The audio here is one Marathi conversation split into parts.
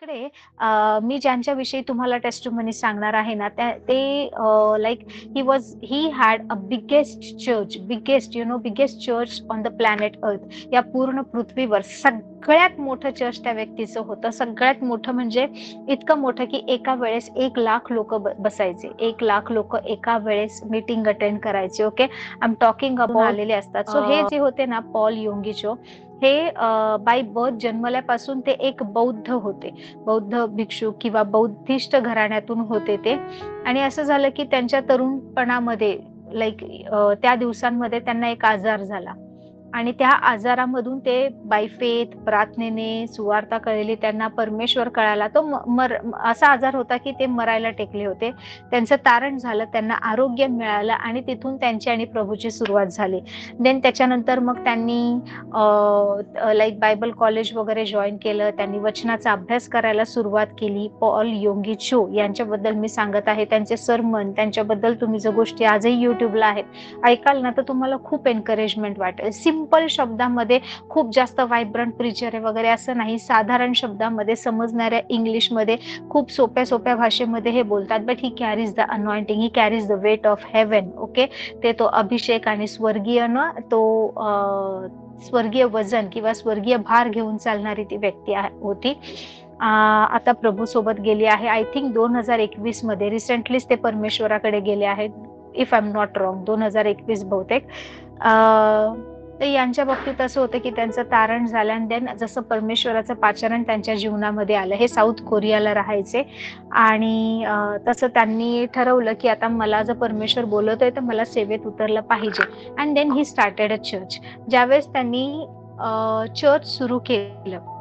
कडे मी ज्यांच्याविषयी तुम्हाला टेस्टिमनी सांगणार आहे ना, ते like he had a biggest church on the planet अर्थ. या पूर्ण पृथ्वीवर सगळ्यात मोठं चर्च त्या व्यक्तीचं होतं. सगळ्यात मोठं म्हणजे इतकं मोठं की एका वेळेस 1,00,000 लोक बसायचे. 1,00,000 लोक एका वेळेस मीटिंग अटेंड करायचे. Okay, I am talking about आलेले असतात. सो हे जे होते ना, पॉल योंगिचो, हे बाय बर्थ जन्मल्यापासून ते एक बौद्ध होते. बौद्ध भिक्षू किंवा बौद्धिस्ट घराण्यातून होते ते. आणि असं झालं की त्यांच्या तरुणपणामध्ये लाईक त्या दिवसांमध्ये त्यांना एक आजार झाला आणि त्या आजारामधून ते बाय फेथ, प्रार्थनेने, सुवार्ता कळली त्यांना, परमेश्वर कळाला. तो असा आजार होता की ते मरायला टेकले होते. त्यांचं तारण झालं, त्यांना आरोग्य मिळालं आणि तिथून त्यांची आणि प्रभूची सुरुवात झाली. देन त्याच्यानंतर मग त्यांनी लाईक बायबल कॉलेज वगैरे जॉईन केलं. त्यांनी वचनाचा अभ्यास करायला सुरुवात केली. पॉल योंगिचो यांच्याबद्दल मी सांगत आहे. त्यांचे सरमन, त्यांच्याबद्दल तुम्ही जर गोष्टी आजही युट्यूबला आहेत ऐकाल ना, तर तुम्हाला खूप एनकरेजमेंट वाटेल. सिंपल शब्दामध्ये, खूप जास्त व्हायब्रंट प्रिचर आहे वगैरे असं नाही, साधारण शब्दामध्ये समजणाऱ्या इंग्लिशमध्ये खूप सोप्या सोप्या भाषेमध्ये हे बोलतात. But he carries the anointing, he carries the weight of heaven. Okay, ते तो अभिषेक आणि स्वर्गीय न तो स्वर्गीय वजन किंवा स्वर्गीय भार घेऊन चालणारी ती व्यक्ती होती. आता प्रभू सोबत गेली आहे. आय थिंक 2021 मध्ये रिसेंटलीच ते परमेश्वराकडे गेले आहेत, if I am not wrong. 2021 बहुतेक. तर यांच्या बाबतीत असं होतं की त्यांचं तारण झालं आणि देन जसं परमेश्वराचं पाचारण त्यांच्या जीवनामध्ये आलं. हे साऊथ कोरियाला राहायचे आणि तसं त्यांनी ठरवलं की आता मला जर परमेश्वर बोलवतोय तर मला सेवेत उतरलं पाहिजे. And then he started a church. ज्यावेळेस त्यांनी चर्च सुरू केलं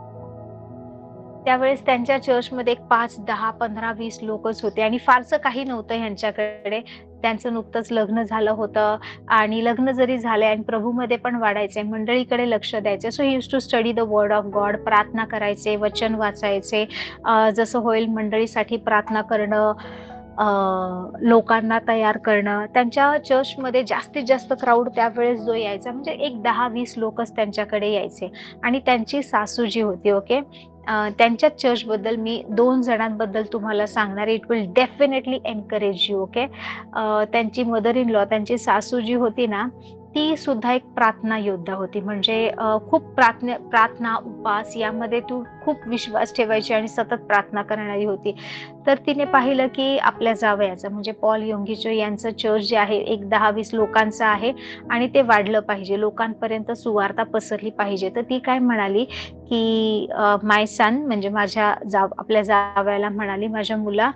त्यावेळेस त्यांच्या चर्चमध्ये एक 5, 10, 15, 20 लोकच होते आणि फारसं काही नव्हतं ह्यांच्याकडे. त्यांचं नुकतंच लग्न झालं होतं आणि लग्न जरी झाले आणि प्रभूमध्ये पण वाढायचे, मंडळीकडे लक्ष द्यायचे. So he use to study the word of God. प्रार्थना करायचे, वचन वाचायचे. जसं होईल मंडळीसाठी प्रार्थना करणं, लोकांना तयार करणं. त्यांच्या चर्चमध्ये जास्तीत जास्त क्राऊड त्यावेळेस जो यायचा म्हणजे एक 10-20 लोकच त्यांच्याकडे यायचे. आणि त्यांची सासू जी होती, ओके, त्यांच्या चर्चबद्दल मी 2 जणांबद्दल तुम्हाला सांगणार. It will definitely encourage you. Okay, त्यांची मदर इन लॉ, त्यांची सासू जी होती ना, ती सुद्धा एक प्रार्थना योद्धा होती. म्हणजे खूप प्रार्थना उपास यामध्ये तू खूप विश्वास ठेवायची आणि सतत प्रार्थना करणारी होती. तर तिने पाहिलं की आपल्या जावयाचं म्हणजे पॉल योंगिचो यांचं चर्च जे आहे एक 10-20 लोकांचं आहे आणि ते वाढलं पाहिजे, लोकांपर्यंत सुवार्ता पसरली पाहिजे. तर ती काय म्हणाली की माय सन, म्हणजे आपल्या जावयाला म्हणाली, माझ्या मुला,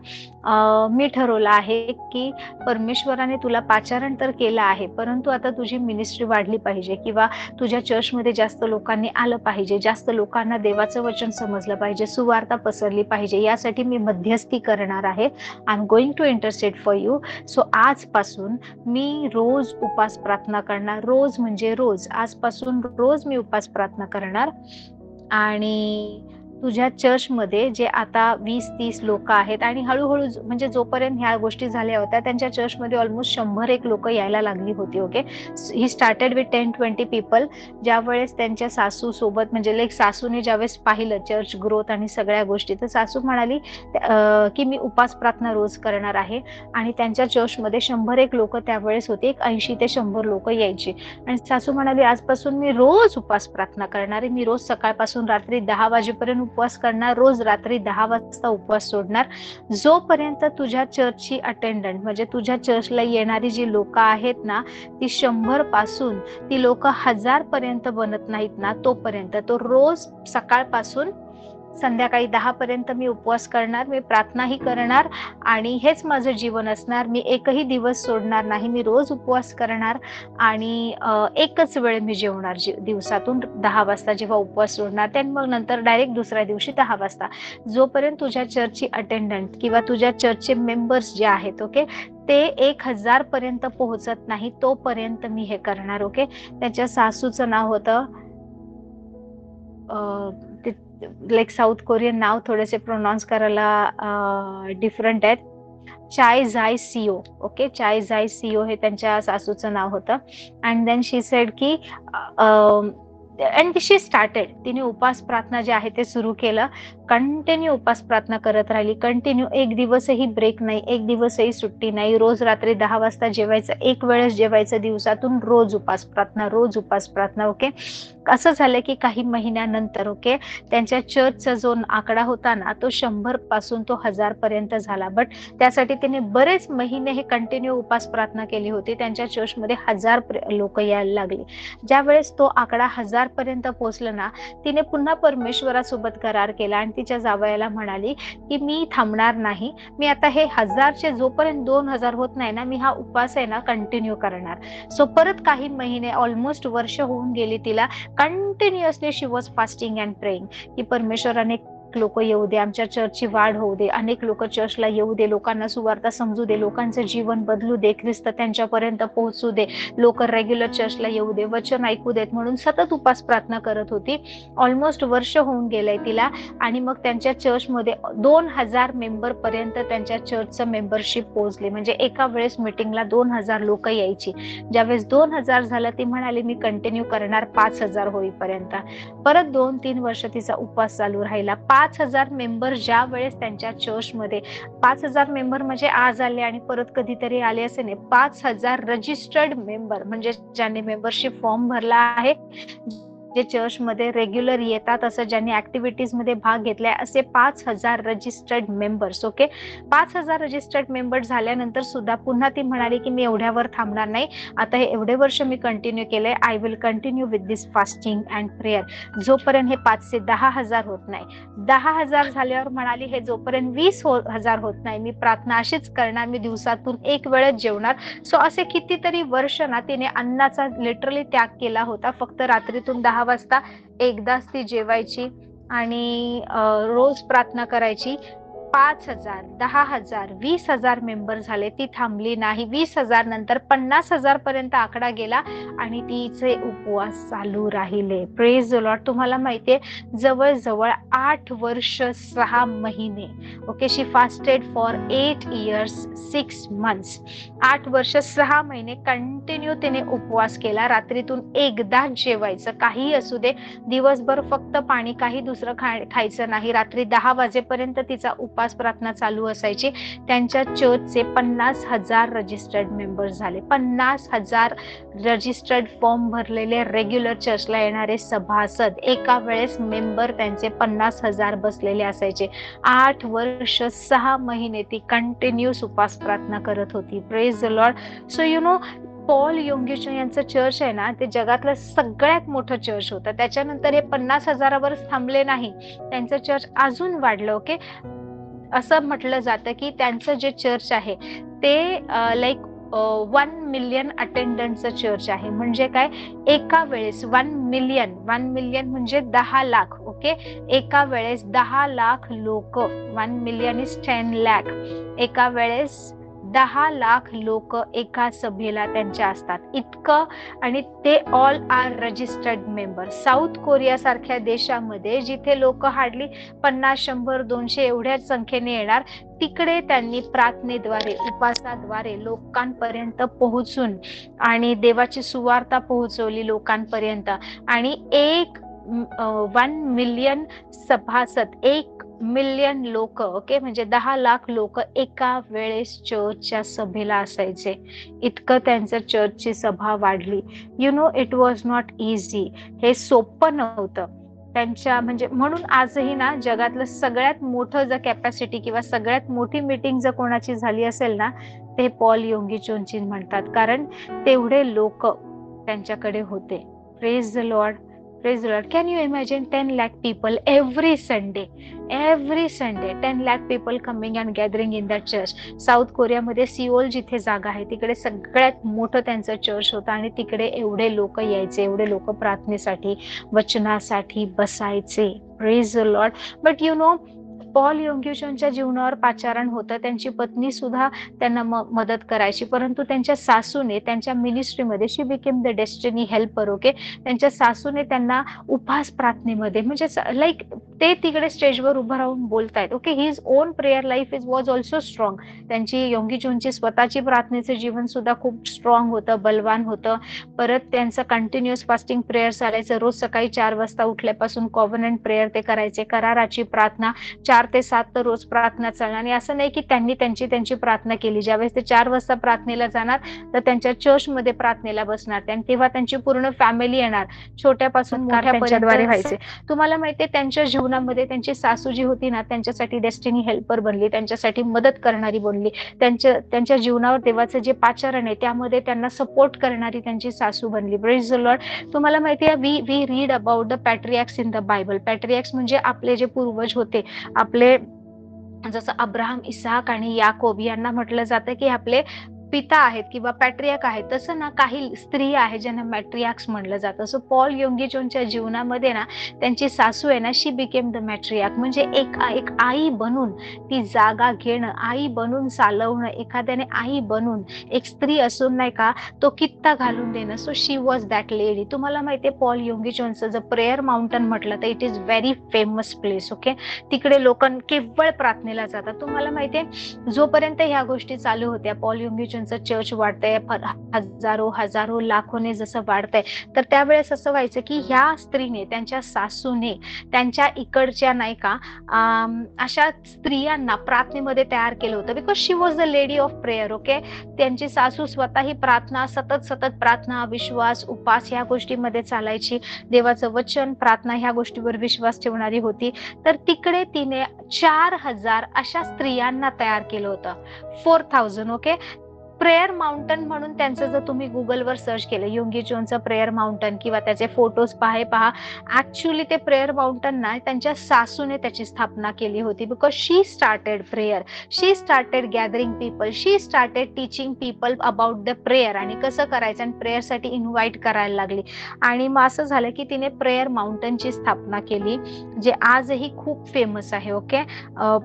मी ठरवलं आहे की परमेश्वराने तुला पाचारण तर केलं आहे, परंतु आता तुझी मिनिस्ट्री वाढली पाहिजे किंवा तुझ्या चर्चमध्ये जास्त लोकांनी आलं पाहिजे, जास्त लोकांना देवाचं वचन समजलं पाहिजे, सुवार्ता पसरली पाहिजे. यासाठी मी मध्यस्थी करणार आहे. I am going to intercede for you. So आजपासून मी रोज उपास प्रार्थना करणार. रोज म्हणजे रोज, आजपासून रोज मी उपास प्रार्थना करणार. आणि तुझ्या चर्चमध्ये जे आता 20-30 लोक आहेत आणि हळूहळू म्हणजे जोपर्यंत ह्या गोष्टी झाल्या होत्या त्यांच्या चर्चमध्ये ऑलमोस्ट 100 लोक यायला लागली होती. Okay, he started with 10-20 people. ज्यावेळेस त्यांच्या सासू सोबत म्हणजे लाईक सासूने ज्यावेळेस पाहिलं चर्च ग्रोथ आणि सगळ्या गोष्टी, तर सासू म्हणाली की मी उपास प्रार्थना रोज करणार आहे. आणि त्यांच्या चर्चमध्ये 100 लोक त्यावेळेस होते. 80 ते 100 लोक यायची आणि सासू म्हणाली आजपासून मी रोज उपास प्रार्थना करणार आहे. मी रोज सकाळपासून रात्री 10 वाजेपर्यंत उपवास करणार, रोज रात्री 10 वाजता उपवास सोडणार. जोपर्यंत तुझ्या चर्चची अटेंडंट म्हणजे तुझ्या चर्चला येणारी जी लोक आहेत ना, ती 100 पासून ती लोक 1000 पर्यंत बनत नाहीत ना, तोपर्यंत तो रोज सकाळपासून संध्याकाळी 10 पर्यंत मी उपवास करणार, मी प्रार्थनाही करणार आणि हेच माझं जीवन असणार. मी एकही दिवस सोडणार नाही. मी रोज उपवास करणार आणि एकच वेळ मी जेवणार दिवसातून 10 वाजता जेव्हा उपवास सोडणार, त्यान मग नंतर डायरेक्ट दुसऱ्या दिवशी 10 वाजता. जोपर्यंत तुझ्या चर्चची अटेंडंट किंवा तुझ्या चर्चचे मेंबर्स जे आहेत, ओके, ते 1000 पर्यंत पोहोचत नाही तोपर्यंत मी हे करणार. ओके, त्याच्या सासूचं नाव होतं लाईक साऊथ कोरियन नाव थोडेसे प्रोनाऊन्स करायला डिफरंट आहेत. चाय झाय सिओ. ओके, चाय झाय सिओ हे त्यांच्या सासूचं नाव होतं. अँड देन शी सेड की अँड शी स्टार्टेड, तिने उपास प्रार्थना जे आहे ते सुरू केलं. कंटिन्यू उपास प्रार्थना करत राहिली, कंटिन्यू. एक दिवसही ब्रेक नाही, एक दिवसही सुट्टी नाही. रोज रात्री 10 वाजता जेवायचं, एक वेळेस जेवायचं दिवसातून. रोज उपास प्रार्थना, रोज उपास प्रार्थना. ओके. असं झालं की काही महिन्यानंतर, ओके, त्यांच्या चर्चचा जो आकडा होता ना, तो 100 पासून तो 1000 पर्यंत झाला. बट त्यासाठी तिने बरेच महिने हे कंटिन्यू उपास प्रार्थना केली होती. त्यांच्या चर्चमध्ये 1000 लोक यायला लागले. ज्या वेळेस तो आकडा 1000 पर्यंत पोहोचला ना, तिने पुन्हा परमेश्वरासोबत करार केला आणि तिच्या जावयाला म्हणाली की मी थांबणार नाही, मी आता हे 1000चे जोपर्यंत 2000 होत नाही ना, मी हा उपास आहे ना कंटिन्यू करणार. सो परत काही महिने, ऑलमोस्ट वर्ष होऊन गेली तिला. Continuously she was fasting and praying की परमेश्वराने लोक येऊ दे, आमच्या चर्चची वाढ होऊ दे, अनेक लोक चर्चला येऊ दे, लोकांना सुवार्ता समजू दे, लोकांचं जीवन बदलू दे, ख्रिस्त त्यांच्यापर्यंत पोहोचू दे, लोक रेग्युलर चर्चला येऊ दे, वचन ऐकू देत, म्हणून सतत उपास प्रार्थना करत होती. ऑलमोस्ट वर्ष होऊन गेलंय तिला. आणि मग त्यांच्या चर्चमध्ये 2000 मेंबर पर्यंत त्यांच्या चर्चचं मेंबरशिप पोहोचली. म्हणजे एका वेळेस मिटिंगला 2000 लोक यायची. ज्यावेळेस 2000 झालं, ती म्हणाली मी कंटिन्यू करणार 5000 होईपर्यंत. परत 2-3 वर्ष तिचा उपास चालू राहिला. 5000 मेंबर ज्या वेळेस त्यांच्या चर्चमध्ये, 5000 मेंबर म्हणजे आज आले आणि परत कधीतरी आले असे नाही, 5000 रजिस्टर्ड मेंबर, म्हणजे ज्यांनी मेंबरशिप फॉर्म भरला आहे, जे चर्चमध्ये रेग्युलर येतात, असं ज्यांनी ऍक्टिव्हिटीज मध्ये भाग घेतलाय, असे 5000 registered members. Okay. 5000 registered member झाल्यानंतर सुद्धा पुन्हा ती म्हणाली की मी एवढ्यावर थांबणार नाही, आता हे एवढे वर्ष मी कंटिन्यू केलंय, I will continue with this fasting and prayer, जोपर्यंत हे 5 ते 10,000 होत नाही. 10,000 झाल्यावर म्हणाली हे जोपर्यंत 20,000 होत नाही, मी प्रार्थना अशीच करणार, मी दिवसातून एक वेळच जेवणार. सो असे कितीतरी वर्ष ना तिने अन्नाचा लिटरली त्याग केला होता. फक्त रात्रीतून 10 वाजता एकदाच ती जेवायची आणि रोज प्रार्थना करायची. 5,000, 10,000, 20,000 मेंबर झाले, ती थांबली नाही. 20,000 नंतर 50,000 पर्यंत आकडा गेला आणि तिचे उपवास चालू राहिले. Praise the Lord. तुम्हाला माहितीये, जवळजवळ 8 वर्ष 6 महिने. Okay. She fasted for 8 years 6 months. 8 वर्ष 6 महिने कंटिन्यू तिने उपवास केला. रात्रीतून एकदाच जेवायचं, काही असू दे, दिवसभर फक्त पाणी, काही दुसरं खायचं नाही. रात्री 10 वाजेपर्यंत तिचा उपास प्रार्थना चालू असायची. त्यांच्या चर्चचे 50,000 रजिस्टर्ड मेंबर झाले. 50,000 रजिस्टर्ड फॉर्म भरलेले रेग्युलर चर्चला येणारे सभासद, एका वेळेस मेंबर त्यांचे 50,000 बसलेले असायचे. 8 वर्ष 6 महिने ती कंटिन्यूस उपास प्रार्थना करत होती. Praise the Lord. So you know, Paul Yonggi Cho यांचं चर्च आहे ना, ते जगातलं सगळ्यात मोठं चर्च होतं. त्याच्यानंतर हे 50,000वरच थांबले नाही, त्यांचं चर्च अजून वाढलं. ओके. असं म्हटलं जातं की त्यांचं जे चर्च आहे ते लाईक 1 मिलियन अटेंडंटचं चर्च आहे. म्हणजे काय, एका वेळेस 1 मिलियन म्हणजे 10 लाख. ओके. एका वेळेस 10 लाख लोक, 1 मिलियन इज 10 lakh. एका वेळेस 10 लाख लोक एका सभेला त्यांच्या असतात, इतकं. आणि ते all are registered member. South Korea सारख्या देशामध्ये जिथे लोक हार्डली 50, 100, 200 एवढ्याच संख्येने येणार, तिकडे त्यांनी प्रार्थनेद्वारे, उपासाद्वारे लोकांपर्यंत पोहोचून आणि देवाची सुवार्ता पोहोचवली लोकांपर्यंत. आणि 1 मिलियन सभासद, 1 मिलियन लोक, ओके, म्हणजे 10 लाख लोक एका वेळेस चर्चच्या सभेला असायचे. इतकं त्यांचं चर्चची सभा वाढली. You know, it was not easy. हे सोपं नव्हतं त्यांच्या, म्हणजे म्हणून आजही ना जगातलं सगळ्यात मोठं जर कॅपॅसिटी किंवा सगळ्यात मोठी मीटिंग जर कोणाची झाली असेल ना, ते पॉल योंगीचोंची म्हणतात, कारण तेवढे लोक त्यांच्याकडे होते. Praise the Lord. Praise the Lord. Can you imagine 10 lakh people every Sunday? Every Sunday 10 lakh people coming and gathering in that church. South कोरियामध्ये सिओल जिथे जागा आहे तिकडे सगळ्यात मोठं त्यांचं चर्च होतं आणि तिकडे एवढे लोक यायचे, एवढे लोक प्रार्थनेसाठी, वचनासाठी बसायचे. Praise the Lord. But you know, Paul योंग्युचोनच्या जीवनावर पाचारण होतं. त्यांची पत्नी सुद्धा त्यांना मदत करायची, परंतु त्यांच्या सासूने त्यांच्या मिनिस्ट्रीमध्ये, she became the destiny helper. Okay, त्यांच्या सासूने त्यांना उपवास प्रार्थनेमध्ये, म्हणजे लाईक ते तिकडे स्टेजवर उभं राहून बोलतायत. Okay, his on prayer life was also strong. त्यांची योंग्युचोनची स्वतःची प्रार्थनेचं जीवन सुद्धा खूप स्ट्रॉंग होतं, बलवान होतं. परत त्यांचं कंटिन्युअस फास्टिंग प्रेयर चालायचं. रोज सकाळी 4 वाजता उठल्यापासून कॉव्हनंट प्रेयर ते करायचे, कराराची प्रार्थना 4 ते 7 तर रोज प्रार्थना चालणार. आणि असं नाही की त्यांनी त्यांची प्रार्थना केली. ज्यावेळेस ते 4 वाजता प्रार्थनेला जाणार तर त्यांच्या चर्चमध्ये प्रार्थनेला बसणार, तेव्हा त्यांची पूर्ण फॅमिली येणार, छोट्यापासून मोठ्यापर्यंत व्हायचे. तुम्हाला माहितीये त्यांच्या जीवनामध्ये त्यांची सासू जी होती ना, त्यांच्यासाठी डेस्टिनी हेल्पर बनली, त्यांच्यासाठी मदत करणारी बनली. त्यांच्या जीवनावर देवाचं जे पाचारण आहे त्यामध्ये त्यांना सपोर्ट करणारी त्यांची सासू बनली. Praise the Lord. तुम्हाला माहितीये we read about the patriarchs in the Bible. Patriarchs म्हणजे आपले जे पूर्वज होते, आपले जसं अब्राहम, इसाक आणि याकोब यांना म्हटलं जातं की आपले पिता आहेत किंवा पॅट्रियार्क आहेत. तसं ना काही स्त्रिया आहेत ज्यांना मॅट्रियार्क्स म्हणलं जातं. सो पॉल योंग्युचोनच्या जीवनामध्ये ना त्यांची सासू आहे ना, शी बिकेम द मॅट्रियार्क, म्हणजे एक आई बनून ती जागा घेणं, आई बनून चालवणं, एखाद्याने आई बनून एक स्त्री असून नाही का तो कित्ता घालून देणं. So she was that lady. तुम्हाला माहितीये पॉल योंग्युचोनचं जर प्रेयर माउंटन म्हटलं तर it is very famous place. Okay, तिकडे लोक केवळ प्रार्थनेला जातात. तुम्हाला माहितीये जोपर्यंत ह्या गोष्टी चालू होत्या, पॉल योंग्युचोन चर्च वाढतंय, हजारो लाखोने जसं वाढतंय, तर त्यावेळेस असं व्हायचं की ह्या स्त्रीने, त्यांच्या सासूने त्यांच्या इकडच्या नाही का अशा स्त्रियांना प्रार्थनेमध्ये तयार केलं होतं. Because she was the lady of prayer. Okay, त्यांची सासू स्वतःही प्रार्थना, सतत प्रार्थना, विश्वास, उपास ह्या गोष्टीमध्ये चालायची. देवाचं वचन, प्रार्थना ह्या गोष्टीवर विश्वास ठेवणारी होती. तर तिकडे तिने 4000 अशा स्त्रियांना तयार केलं होतं. 4000. ओके, प्रेयर माउंटन म्हणून त्यांचं जर तुम्ही गुगलवर सर्च केलं योंग्युचोनचं प्रेयर माउंटन किंवा त्याचे फोटोज पहा, ऍक्च्युली ते प्रेयर माउंटन ना त्यांच्या सासूने त्याची स्थापना केली होती. Because she started prayer, she started gathering people, she started teaching people about the prayer आणि कसं करायचं, आणि प्रेयरसाठी इन्व्हाइट करायला लागली. आणि मग असं झालं की तिने प्रेयर माउंटनची स्थापना केली, जे आजही खूप फेमस आहे. ओके,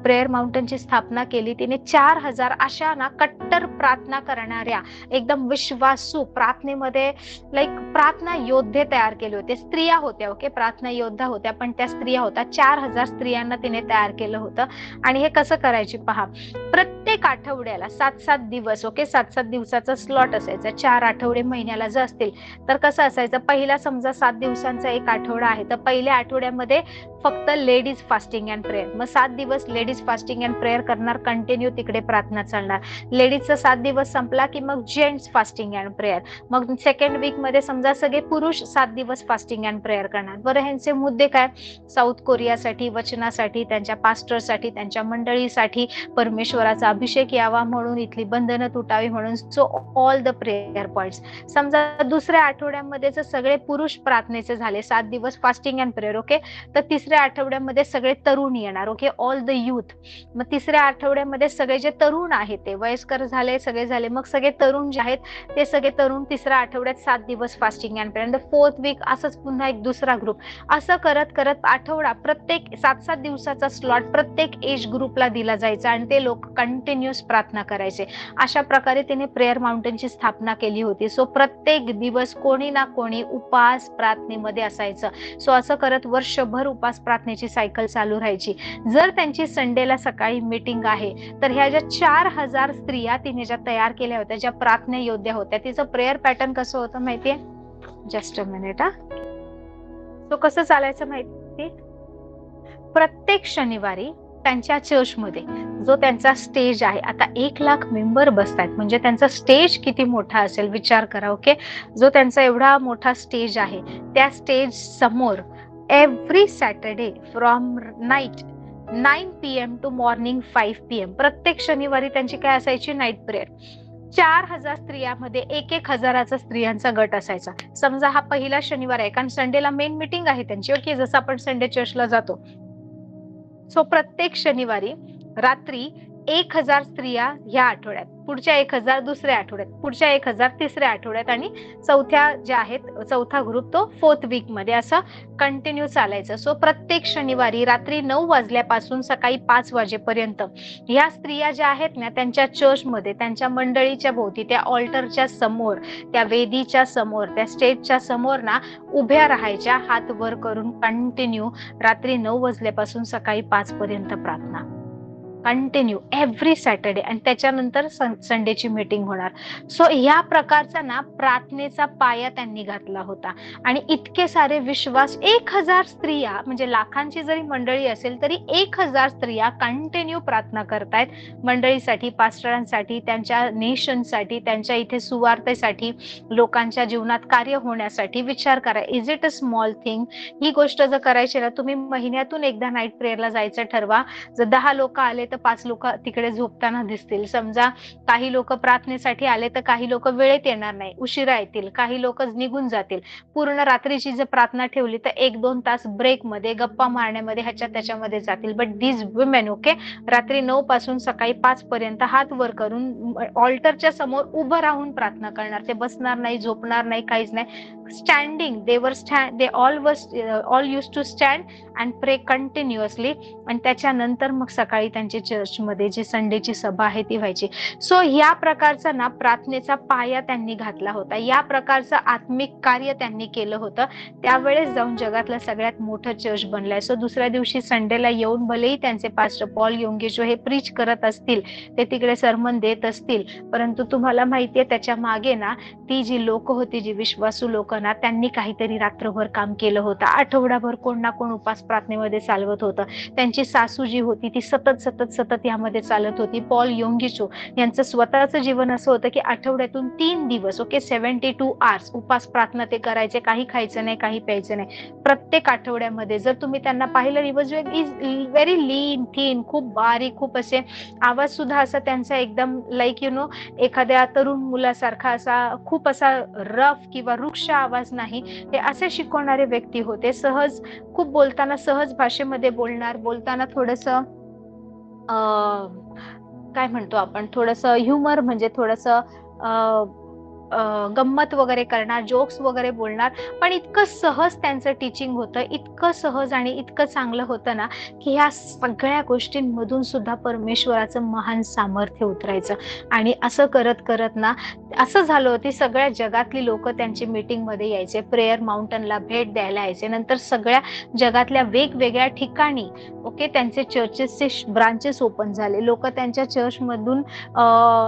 प्रेयर माउंटनची स्थापना केली तिने. 4000 अशा ना कट्टर प्रार्थना करणाऱ्या, एकदम विश्वासू, प्रार्थनेमध्ये लाईक प्रार्थना योद्धे तयार केले होते. स्त्रिया होत्या. ओके, प्रार्थना योद्धा होत्या, पण त्या स्त्रिया होत्या. 4000 स्त्रियांना तिने तयार केलं होतं. आणि हे कसं करायची पहा, प्रत्येक आठवड्याला 7-7 दिवस. ओके, 7-7 दिवसाचा स्लॉट असायचा. 4 आठवडे महिन्याला जर असतील तर कसं असायचं, पहिला समजा 7 दिवसांचा एक आठवडा आहे तर पहिल्या आठवड्यामध्ये फक्त लेडीज फास्टिंग अँड प्रेयर. मग 7 दिवस लेडीज फास्टिंग अँड प्रेयर करणार, कंटिन्यू तिकडे प्रार्थना चालणार. लेडीजचा 7 दिवस संपला की मग जेंट्स फास्टिंग अँड प्रेयर. मग सेकंड वीक मध्ये समजा सगळे पुरुष 7 दिवस फास्टिंग अँड प्रेयर करणार. बरं, ह्यांचे मुद्दे काय, साऊथ कोरियासाठी, वचनासाठी, त्यांच्या पास्टरसाठी, त्यांच्या मंडळीसाठी, परमेश्वराचा अभिषेक यावा म्हणून, इथली बंधनं तुटावी म्हणून. So all the prayer points. समजा दुसऱ्या आठवड्यामध्ये जर सगळे पुरुष प्रार्थनेचे झाले, 7 दिवस फास्टिंग अँड प्रेयर. ओके, तर तिसऱ्या आठवड्यामध्ये सगळे तरुण येणार. Okay, all the youth. मग तिसऱ्या आठवड्यामध्ये सगळे जे तरुण आहेत ते वयस्कर झाले, सगळे झाले, मग सगळे तरुण जे आहेत ते सगळे तरुण तिसऱ्या आठवड्यात 7 दिवस fasting and prayer. Fourth week असंच पुन्हा एक दुसरा ग्रुप. असं करत करत आठवडा, प्रत्येक 7-7 दिवसाचा स्लॉट प्रत्येक एज ग्रुपला दिला जायचा आणि ते लोक कंटिन्युअस प्रार्थना करायचे. अशा प्रकारे तिने प्रेयर माउंटनची स्थापना केली होती. सो प्रत्येक दिवस कोणी ना कोणी उपास प्रार्थनेमध्ये असायचं. सो असं करत वर्षभर उपास प्रार्थनेची सायकल चालू राहायची. जर त्यांची संडेला सकाळी मीटिंग आहे तर ह्या ज्या 4000 स्त्रिया तिने ज्या तयार केल्या होत्या, ज्या प्रार्थना योद्ध्या होत्या, तिचं प्रेयर पॅटर्न कसं होतं माहितीये, जस्ट अ मिनिट. तो कसं चालायचं माहिती, प्रत्येक शनिवारी त्यांच्या चर्चमध्ये जो त्यांचा स्टेज आहे, आता 1,00,000 मेंबर बसतात म्हणजे त्यांचा स्टेज किती मोठा असेल विचार करा. ओके, जो त्यांचा एवढा मोठा स्टेज आहे त्या स्टेज समोर every Saturday from night 9 PM to morning 5 PM प्रत्येक शनिवारी त्यांची काय असायची, नाईट प्रेयर. 4000 स्त्रियांमध्ये 1,000 स्त्रियांचा गट असायचा. समजा हा पहिला शनिवार आहे, कारण संडेला मेन मीटिंग आहे त्यांची. ओके, जसं आपण संडे चर्चला जातो. सो प्रत्येक शनिवारी रात्री 1000 स्त्रिया ह्या आठवड्यात, पुढच्या 1000 दुसऱ्या आठवड्यात, पुढच्या 1000 तिसऱ्या आठवड्यात आणि चौथ्या ज्या आहेत, चौथा ग्रुप तो 4th वीकमध्ये असं कंटिन्यू चालायचं. सो प्रत्येक शनिवारी रात्री 9 वाजल्यापासून सकाळी 5 वाजेपर्यंत ह्या स्त्रिया ज्या आहेत ना, त्यांच्या चर्चमध्ये, त्यांच्या मंडळीच्या भोवती, त्या ऑल्टरच्या समोर, त्या वेदीच्या समोर, त्या स्टेजच्या समोर ना उभ्या राहायच्या, हात वर करून कंटिन्यू रात्री 9 वाजल्यापासून सकाळी 5 पर्यंत प्रार्थना. कंटिन्यू एव्हरी सॅटर्डे आणि त्याच्यानंतर संडेची मीटिंग होणार. सो ह्या प्रकारचा ना प्रार्थनेचा पाया त्यांनी घातला होता. आणि इतके सारे विश्वास, 1000 स्त्रिया, म्हणजे लाखांची जरी मंडळी असेल तरी 1000 स्त्रिया कंटिन्यू प्रार्थना करतायत मंडळीसाठी, पास्टरांसाठी, त्यांच्या नेशनसाठी, त्यांच्या इथे सुवार्तेसाठी, लोकांच्या जीवनात कार्य होण्यासाठी. विचार करा, is it a small thing? ही गोष्ट जर करायची ना, तुम्ही महिन्यातून एकदा नाईट प्रेयरला जायचं ठरवा. जर 10 लोक आले तर 5 लोक तिकडे झोपताना दिसतील. समजा काही लोक प्रार्थनेसाठी आले तर काही लोक वेळेत येणार नाही, उशिरा येतील, काही लोक निघून जातील. पूर्ण रात्रीची जर प्रार्थना ठेवली तर 1-2 तास ब्रेक मध्ये, गप्पा मारण्यामध्ये, ह्याच्या त्याच्यामध्ये जातील. बट दीज वुमेन, ओके, रात्री 9 पासून सकाळी 5 पर्यंत हात वर करून ऑल्टरच्या समोर उभं राहून प्रार्थना करणार. ते बसणार नाही, झोपणार नाही, काहीच नाही. Standing, they all used to stand and pray continuously. आणि त्याच्यानंतर मग सकाळी त्यांचे चर्चमध्ये जी संडेची सभा आहे ती व्हायची. सो ह्या प्रकारचा ना प्रार्थनेचा पाया त्यांनी घातला होता. या प्रकारचं आत्मिक कार्य त्यांनी केलं होतं. त्यावेळेस जाऊन जगातलं सगळ्यात मोठं चर्च बनलंय. सो दुसऱ्या दिवशी संडेला येऊन भलेही त्यांचे पास्टर पॉल योंगेचो हे प्रीच करत असतील, ते तिकडे सरमन देत असतील, परंतु तुम्हाला माहितीये त्याच्या मागे ना ती जी लोक होती, जी विश्वासू लोक ना, त्यांनी काहीतरी रात्रभर काम केलं होतं. आठवडाभर कोण ना कोण उपास प्रार्थनेमध्ये चालवत होतं. त्यांची सासू जी होती ती सतत यामध्ये चालत होती. पॉल योंगिचो यांचं स्वतःचं जीवन असं होतं की आठवड्यातून 3 दिवस, ओके, 72 आवर्स उपास प्रार्थना ते करायचे. काही खायचं नाही, काही प्यायचं नाही, प्रत्येक आठवड्यामध्ये. जर तुम्ही त्यांना पाहिलं, इज व्हेरी लीन, थिन, खूप बारीक, खूप असे आवाज सुद्धा असा त्यांचा एकदम लाईक एखाद्या तरुण मुलासारखा असा, खूप असा रफ किंवा वृक्ष आवाज नाही. ते असे शिकवणारे व्यक्ती होते. सहज, खूप बोलताना सहज भाषेमध्ये बोलताना थोडस काय म्हणतो आपण, थोडस ह्युमर, म्हणजे थोडस गंमत वगैरे करणार, जोक्स वगैरे बोलणार, पण इतकं सहज त्यांचं टीचिंग होतं, इतकं सहज आणि इतकं चांगलं होतं ना की ह्या सगळ्या गोष्टींमधून सुद्धा परमेश्वराचं महान सामर्थ्य उतरायचं. आणि असं करत करत ना असं झालं होतं, सगळ्या जगातली लोक त्यांची मीटिंग मध्ये यायचे, प्रेयर माउंटनला भेट द्यायला यायचे. नंतर सगळ्या जगातल्या वेगवेगळ्या ठिकाणी, ओके, त्यांचे चर्चेसचे ब्रांचेस ओपन झाले. लोक त्यांच्या चर्च मधून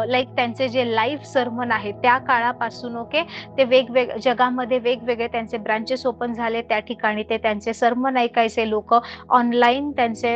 लाईक त्यांचे जे लाईव्ह सर्मन आहे त्या काळापासून, ओके, ते जगामध्ये वेगवेगळे त्यांचे ब्रांचेस ओपन झाले. त्या ठिकाणी ते त्यांचे सर्मन ऐकायचे. लोक ऑनलाईन त्यांचे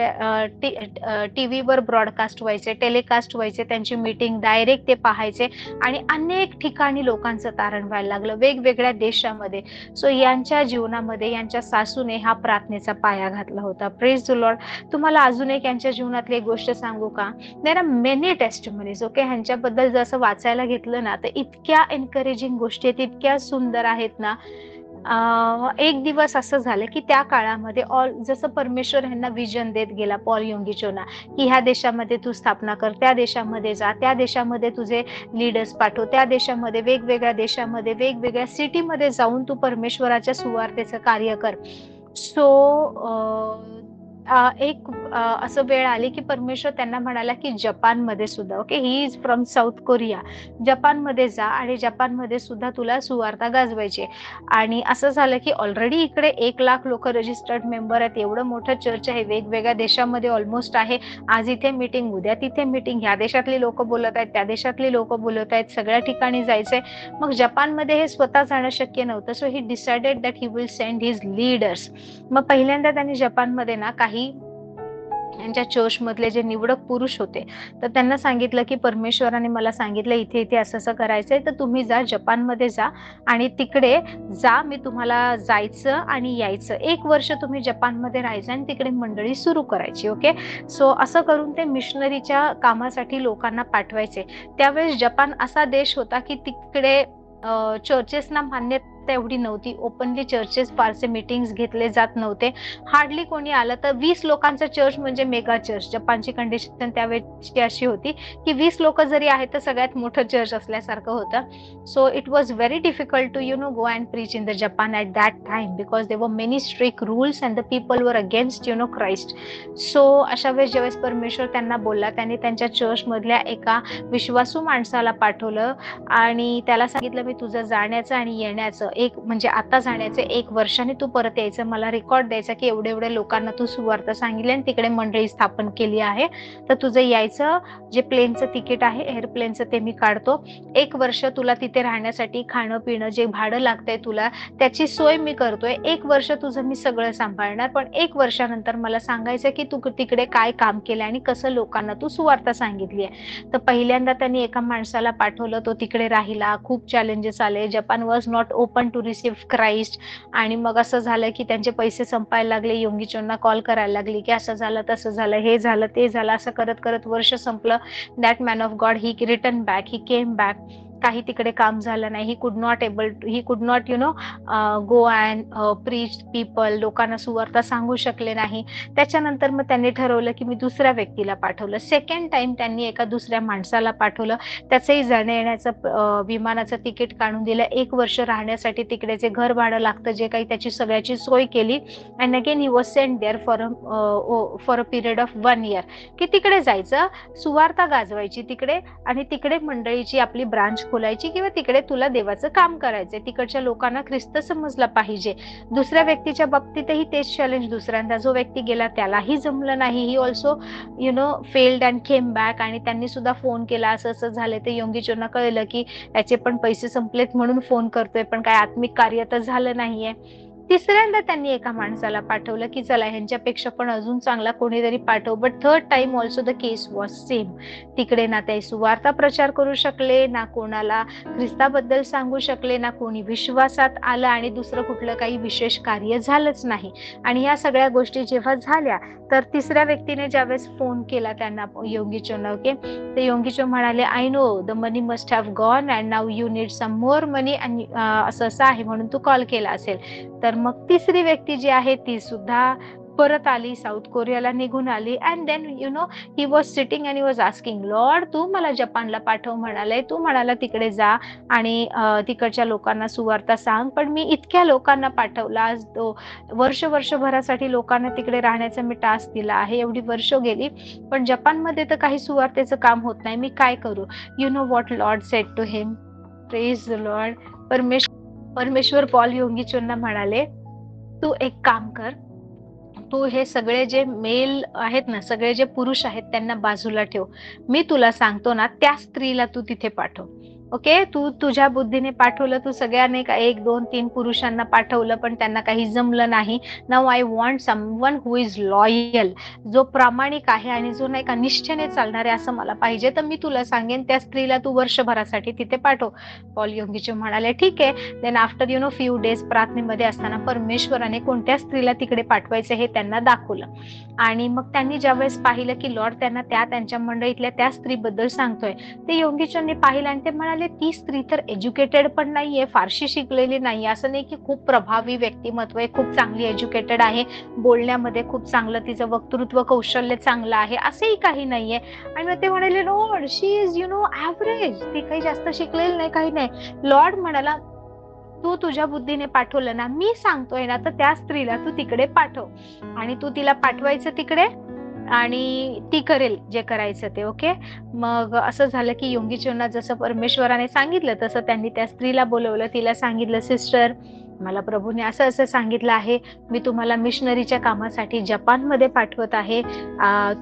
टीव्हीवर ब्रॉडकास्ट व्हायचे, टेलिकास्ट व्हायचे, त्यांची मीटिंग डायरेक्ट ते पाहायचे. आणि अनेक ठिकाणी लोकांचं तारण व्हायला लागलं, वेगवेगळ्या देशामध्ये. सो यांच्या जीवनामध्ये यांच्या सासूने हा प्रार्थनेचा पाया घातला होता. Praise the Lord. तुम्हाला अजून एक यांच्या जीवनातली एक गोष्ट सांगू का? There are many testimonies, okay. ह्यांच्याबद्दल जसं वाचायला घेतलं ना तर इतक्या एनकरेजिंग गोष्टी आहेत, इतक्या सुंदर आहेत ना. एक दिवस असं झालं की त्या काळामध्ये जसं परमेश्वर ह्यांना विजन देत गेला पॉल योंगिचोना, की ह्या देशामध्ये तू स्थापना कर, त्या देशामध्ये जा, त्या देशामध्ये तुझे लीडर्स पाठव, त्या देशामध्ये, वेगवेगळ्या देशामध्ये, वेगवेगळ्या सिटीमध्ये जाऊन तू परमेश्वराच्या सुवार्तेचं कार्य कर. सो एक असं वेळ आली की परमेश्वर त्यांना म्हणाला की जपानमध्ये सुद्धा, okay, he is from south Korea, जपानमध्ये जा आणि जपानमध्ये सुद्धा तुला सुवार्ता गाजवायची. आणि असं झालं की ऑलरेडी इकडे 1,00,000 लोक रजिस्टर्ड मेंबर आहेत, एवढं मोठं चर्च आहे, वेगवेगळ्या देशामध्ये ऑलमोस्ट आहे. आज इथे मीटिंग, उद्या तिथे मीटिंग, ह्या देशातली लोक बोलत आहेत, त्या देशातली लोक बोलत आहेत, सगळ्या ठिकाणी जायचंय. मग जपानमध्ये हे स्वतः जाणं शक्य नव्हतं. So he decided that he will send his leaders. मग पहिल्यांदा त्यांनी जपानमध्ये ना काही यांच्या चर्च मधले जे निवडक पुरुष होते तर त्यांना सांगितलं की परमेश्वराने मला सांगितलं इथे इथे असं असं करायचंय, तर तुम्ही जा, जपानमध्ये जा आणि तिकडे जा, मी तुम्हाला जायचं आणि यायचं, 1 वर्ष तुम्ही जपानमध्ये राहायचं आणि तिकडे मंडळी सुरू करायची, ओके. सो असं करून ते मिशनरीच्या कामासाठी लोकांना पाठवायचे. त्यावेळेस जपान असा देश होता की तिकडे चर्चेसना आता एवढी नव्हती. ओपनली चर्चेस फारसे मीटिंग्स घेतले जात नव्हते. हार्डली कोणी आलं तर 20 लोकांचा चर्च म्हणजे मेगा चर्च. जपानची कंडिशन त्यावेळेची अशी होती, की 20 लोकं जरी आहेत तर सगळ्यात मोठं चर्च असल्यासारखं होतं. So it was very difficult to go and preach in the Japan at that time because there were many strict rules and the people were against Christ. So अशा वेळेस ज्यावेळेस परमेश्वर त्यांना बोलला, त्यांनी त्यांच्या चर्चमधल्या एका विश्वासू माणसाला पाठवलं आणि त्याला सांगितलं, मी तुझं जाण्याचं आणि येण्याचं म्हणजे आता जाण्याचं 1 वर्षाने तू परत यायचं. मला रेकॉर्ड द्यायचा की एवढे लोकांना तू सुवार्ता सांगितली आणि तिकडे मंडळी स्थापन केली आहे. तर तुझं यायचं जे प्लेनचं तिकीट आहे, एअरप्लेनचं, ते मी काढतो. 1 वर्ष तुला तिथे राहण्यासाठी खाणं पिणं जे भाडं लागतंय तुला त्याची सोय मी करतोय. 1 वर्ष तुझं मी सगळं सांभाळणार, पण 1 वर्षानंतर मला सांगायचं की तू तिकडे काय काम केलं आणि कसं लोकांना तू सुवार्ता सांगितली आहे. तर पहिल्यांदा त्यांनी एका माणसाला पाठवलं. तो तिकडे राहिला. खूप चॅलेंजेस आले. Japan was not open to receive Christ. आणि मग असं झालं की त्यांचे पैसे संपायला लागले. योंगी चोंना कॉल करायला लागली की असं झालं, तसं झालं, हे झालं, ते झालं. असं करत करत वर्ष संपलं. That man of God he return back, he came back. काही तिकडे काम झालं नाही. He could not go and preach people. लोकांना सुवार्ता सांगू शकले नाही. त्याच्यानंतर मग त्यांनी ठरवलं की मी दुसऱ्या व्यक्तीला पाठवलं. सेकंड टाइम त्यांनी एका दुसऱ्या माणसाला पाठवलं. त्याचंही जाण्या येण्याचं विमानाचं तिकीट काढून दिलं. 1 वर्ष राहण्यासाठी तिकडे जे घर भाडं लागतं, जे काही, त्याची सगळ्याची सोय केली. And again he was sent there for a period of 1 year, की तिकडे जायचं, सुवार्ता गाजवायची तिकडे आणि तिकडे मंडळीची आपली ब्रांच खोलायची किंवा तिकडे तुला देवाचं काम करायचंय. तिकडच्या लोकांना ख्रिस्त समजला पाहिजे. दुसऱ्या व्यक्तीच्या बाबतीतही तेच चॅलेंज. दुसऱ्यांदा जो व्यक्ती गेला त्यालाही जमलं नाही. He also failed and came back. आणि त्यांनी सुद्धा फोन केला, असं असं झालंय. ते योंगी चोंना कळलं की याचे पण पैसे संपलेत म्हणून फोन करतोय, पण काय आत्मिक कार्य तर झालं नाहीये. तिसऱ्यांदा त्यांनी एका माणसाला पाठवलं की चला ह्यांच्यापेक्षा पण अजून चांगला कोणीतरी पाठव. But third time also the case was same. तिकडे ना ते सुवार्ता प्रचार करू शकले, ना कोणाला ख्रिस्ताबद्दल सांगू शकले, ना कोणी विश्वासात आलं आणि दुसरं कुठलं काही विशेष कार्य झालंच नाही. आणि या सगळ्या गोष्टी जेव्हा झाल्या तर तिसऱ्या व्यक्तीने ज्यावेळेस फोन केला त्यांना, योंगी चोंना, ओके, ते योंगी चो म्हणाले, I know the money must have gone and now you need some more money. आणि असं असं आहे म्हणून तू कॉल केला असेल. तर मग तिसरी व्यक्ती जी आहे ती सुद्धा परत आली, साऊथ कोरियाला निघून आली. And then he was sitting and he was asking, Lord तू मला जपानला पाठव म्हणाले, तू म्हणाला तिकडे जा आणि तिकडच्या लोकांना सुवार्ता सांग, पण मी इतक्या लोकांना पाठवला. आज वर्षभरासाठी लोकांना तिकडे राहण्याचा मी टास्क दिला आहे. एवढी वर्ष गेली पण जपानमध्ये तर काही सुवार्तेचं काम होत नाही. मी काय करू? You know what Lord said to him? Praise the Lord. परमेश्वर पॉल योंगी चोंना म्हणाले, तू एक काम कर, तू हे सगळे जे मेल आहेत ना, सगळे जे पुरुष आहेत त्यांना बाजूला ठेव. मी तुला सांगतो ना त्या स्त्रीला तू तिथे पाठव. ओके, तू तुझ्या बुद्धीने पाठवलं, तू सगळ्यांनी 1, 2, 3 पुरुषांना पाठवलं पण त्यांना काही जमलं नाही. Now I want someone who is loyal, जो प्रामाणिक आहे आणि जो नाही का निष्ठेने चालणार आहे असं मला पाहिजे. तर मी तुला सांगेन त्या स्त्रीला तू वर्षभरासाठी तिथे पाठव. पॉल योंगीचे म्हणाले ठीक आहे. देन आफ्टर फ्यू डेज प्रार्थनेमध्ये असताना परमेश्वराने कोणत्या स्त्रीला तिकडे पाठवायचं हे त्यांना दाखवलं. आणि मग त्यांनी ज्यावेळेस पाहिलं की लॉर्ड त्यांना त्यांच्या मंडळीतल्या त्या स्त्रीबद्दल सांगतोय, ते योंगी चोंनी पाहिलं आणि ते म्हणाले, ती स्त्री तर एज्युकेटेड पण नाहीये, फारशी शिकलेली नाही. असं नाही की खूप प्रभावी व्यक्तिमत्व आहे, खूप चांगली एज्युकेटेड आहे, बोलण्यामध्ये खूप चांगलं तिचं वक्तृत्व कौशल्य चांगलं आहे, असंही काही नाहीये. आणि मग ते म्हणाले, लॉर्ड शी इज ऍव्हरेज, ती काही जास्त शिकलेली नाही, काही नाही. लॉर्ड म्हणाला, तू तुझ्या बुद्धीने पाठवलं ना, मी सांगतोय ना, तर त्या स्त्रीला तू तिकडे पाठव आणि तू तिला पाठवायचं तिकडे आणि ती करेल जे करायचं ते. ओके, मग असं झालं की योंगी चोंना जसं परमेश्वराने सांगितलं तसं त्यांनी त्या स्त्रीला बोलवलं. तिला सांगितलं, सिस्टर मला प्रभूने असं असं सांगितलं आहे, मी तुम्हाला मिशनरीच्या कामासाठी जपानमध्ये पाठवत आहे.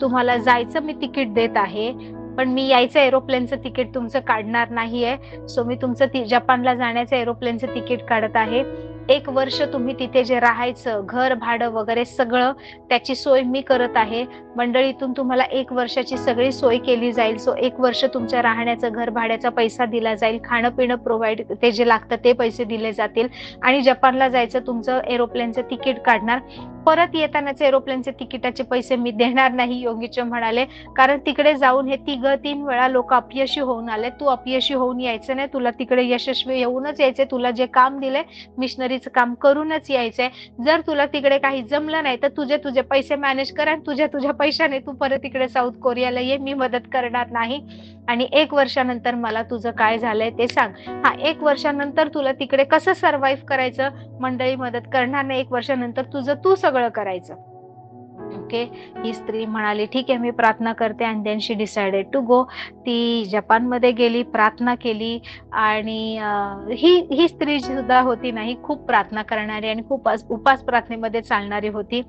तुम्हाला जायचं मी तिकीट देत आहे, पण मी यायचं एरोप्लेनचं तिकीट तुमचं काढणार नाहीये. सो मी तुमचं जपानला जाण्याचं एरोप्लेनचं तिकीट काढत आहे. 1 वर्ष तुम्ही तिथे जे राहायचं, घर भाडं वगैरे सगळं त्याची सोय मी करत आहे. मंडळीतून तुम्हाला 1 वर्षाची सगळी सोय केली जाईल. सो 1 वर्ष तुमच्या राहण्याचं, घर भाड्याचा पैसा दिला जाईल, खाणं पिणं प्रोव्हाइड ते जे लागतं ते पैसे दिले जातील आणि जपानला जायचं तुमचं एरोप्लेनचं तिकीट काढणार. परत येतानाचे एरोप्लेनचे तिकिटाचे पैसे मी देणार नाही, योगीच म्हणाले. कारण तिकडे जाऊन हे 3 वेळा लोक अपयशी होऊन आले. तू अपयशी होऊन यायचं नाही, तुला तिकडे यशस्वी येऊनच यायचंय. तुला जे काम दिलंय मिशनरीचं काम करूनच यायचंय. जर तुला तिकडे काही जमलं नाही तर तुझे पैसे मॅनेज कर आणि तुझ्या पैशाने तू परत तिकडे साऊथ कोरियाला ये. मी मदत करणार नाही आणि 1 वर्षानंतर मला तुझं काय झालंय ते सांग. 1 वर्षानंतर तुला तिकडे कसं सर्व्हाइव्ह करायचं, मंडळी मदत करणार नाही. 1 वर्षानंतर तुझं तू सगळं करायचं. ओके. ही स्त्री म्हणाली ठीक आहे, मी प्रार्थना करते. And then she decided to go. ती जपानमध्ये गेली, प्रार्थना केली आणि ही स्त्री सुद्धा होती नाही, खूप प्रार्थना करणारी आणि खूप उपास प्रार्थनेमध्ये चालणारी होती.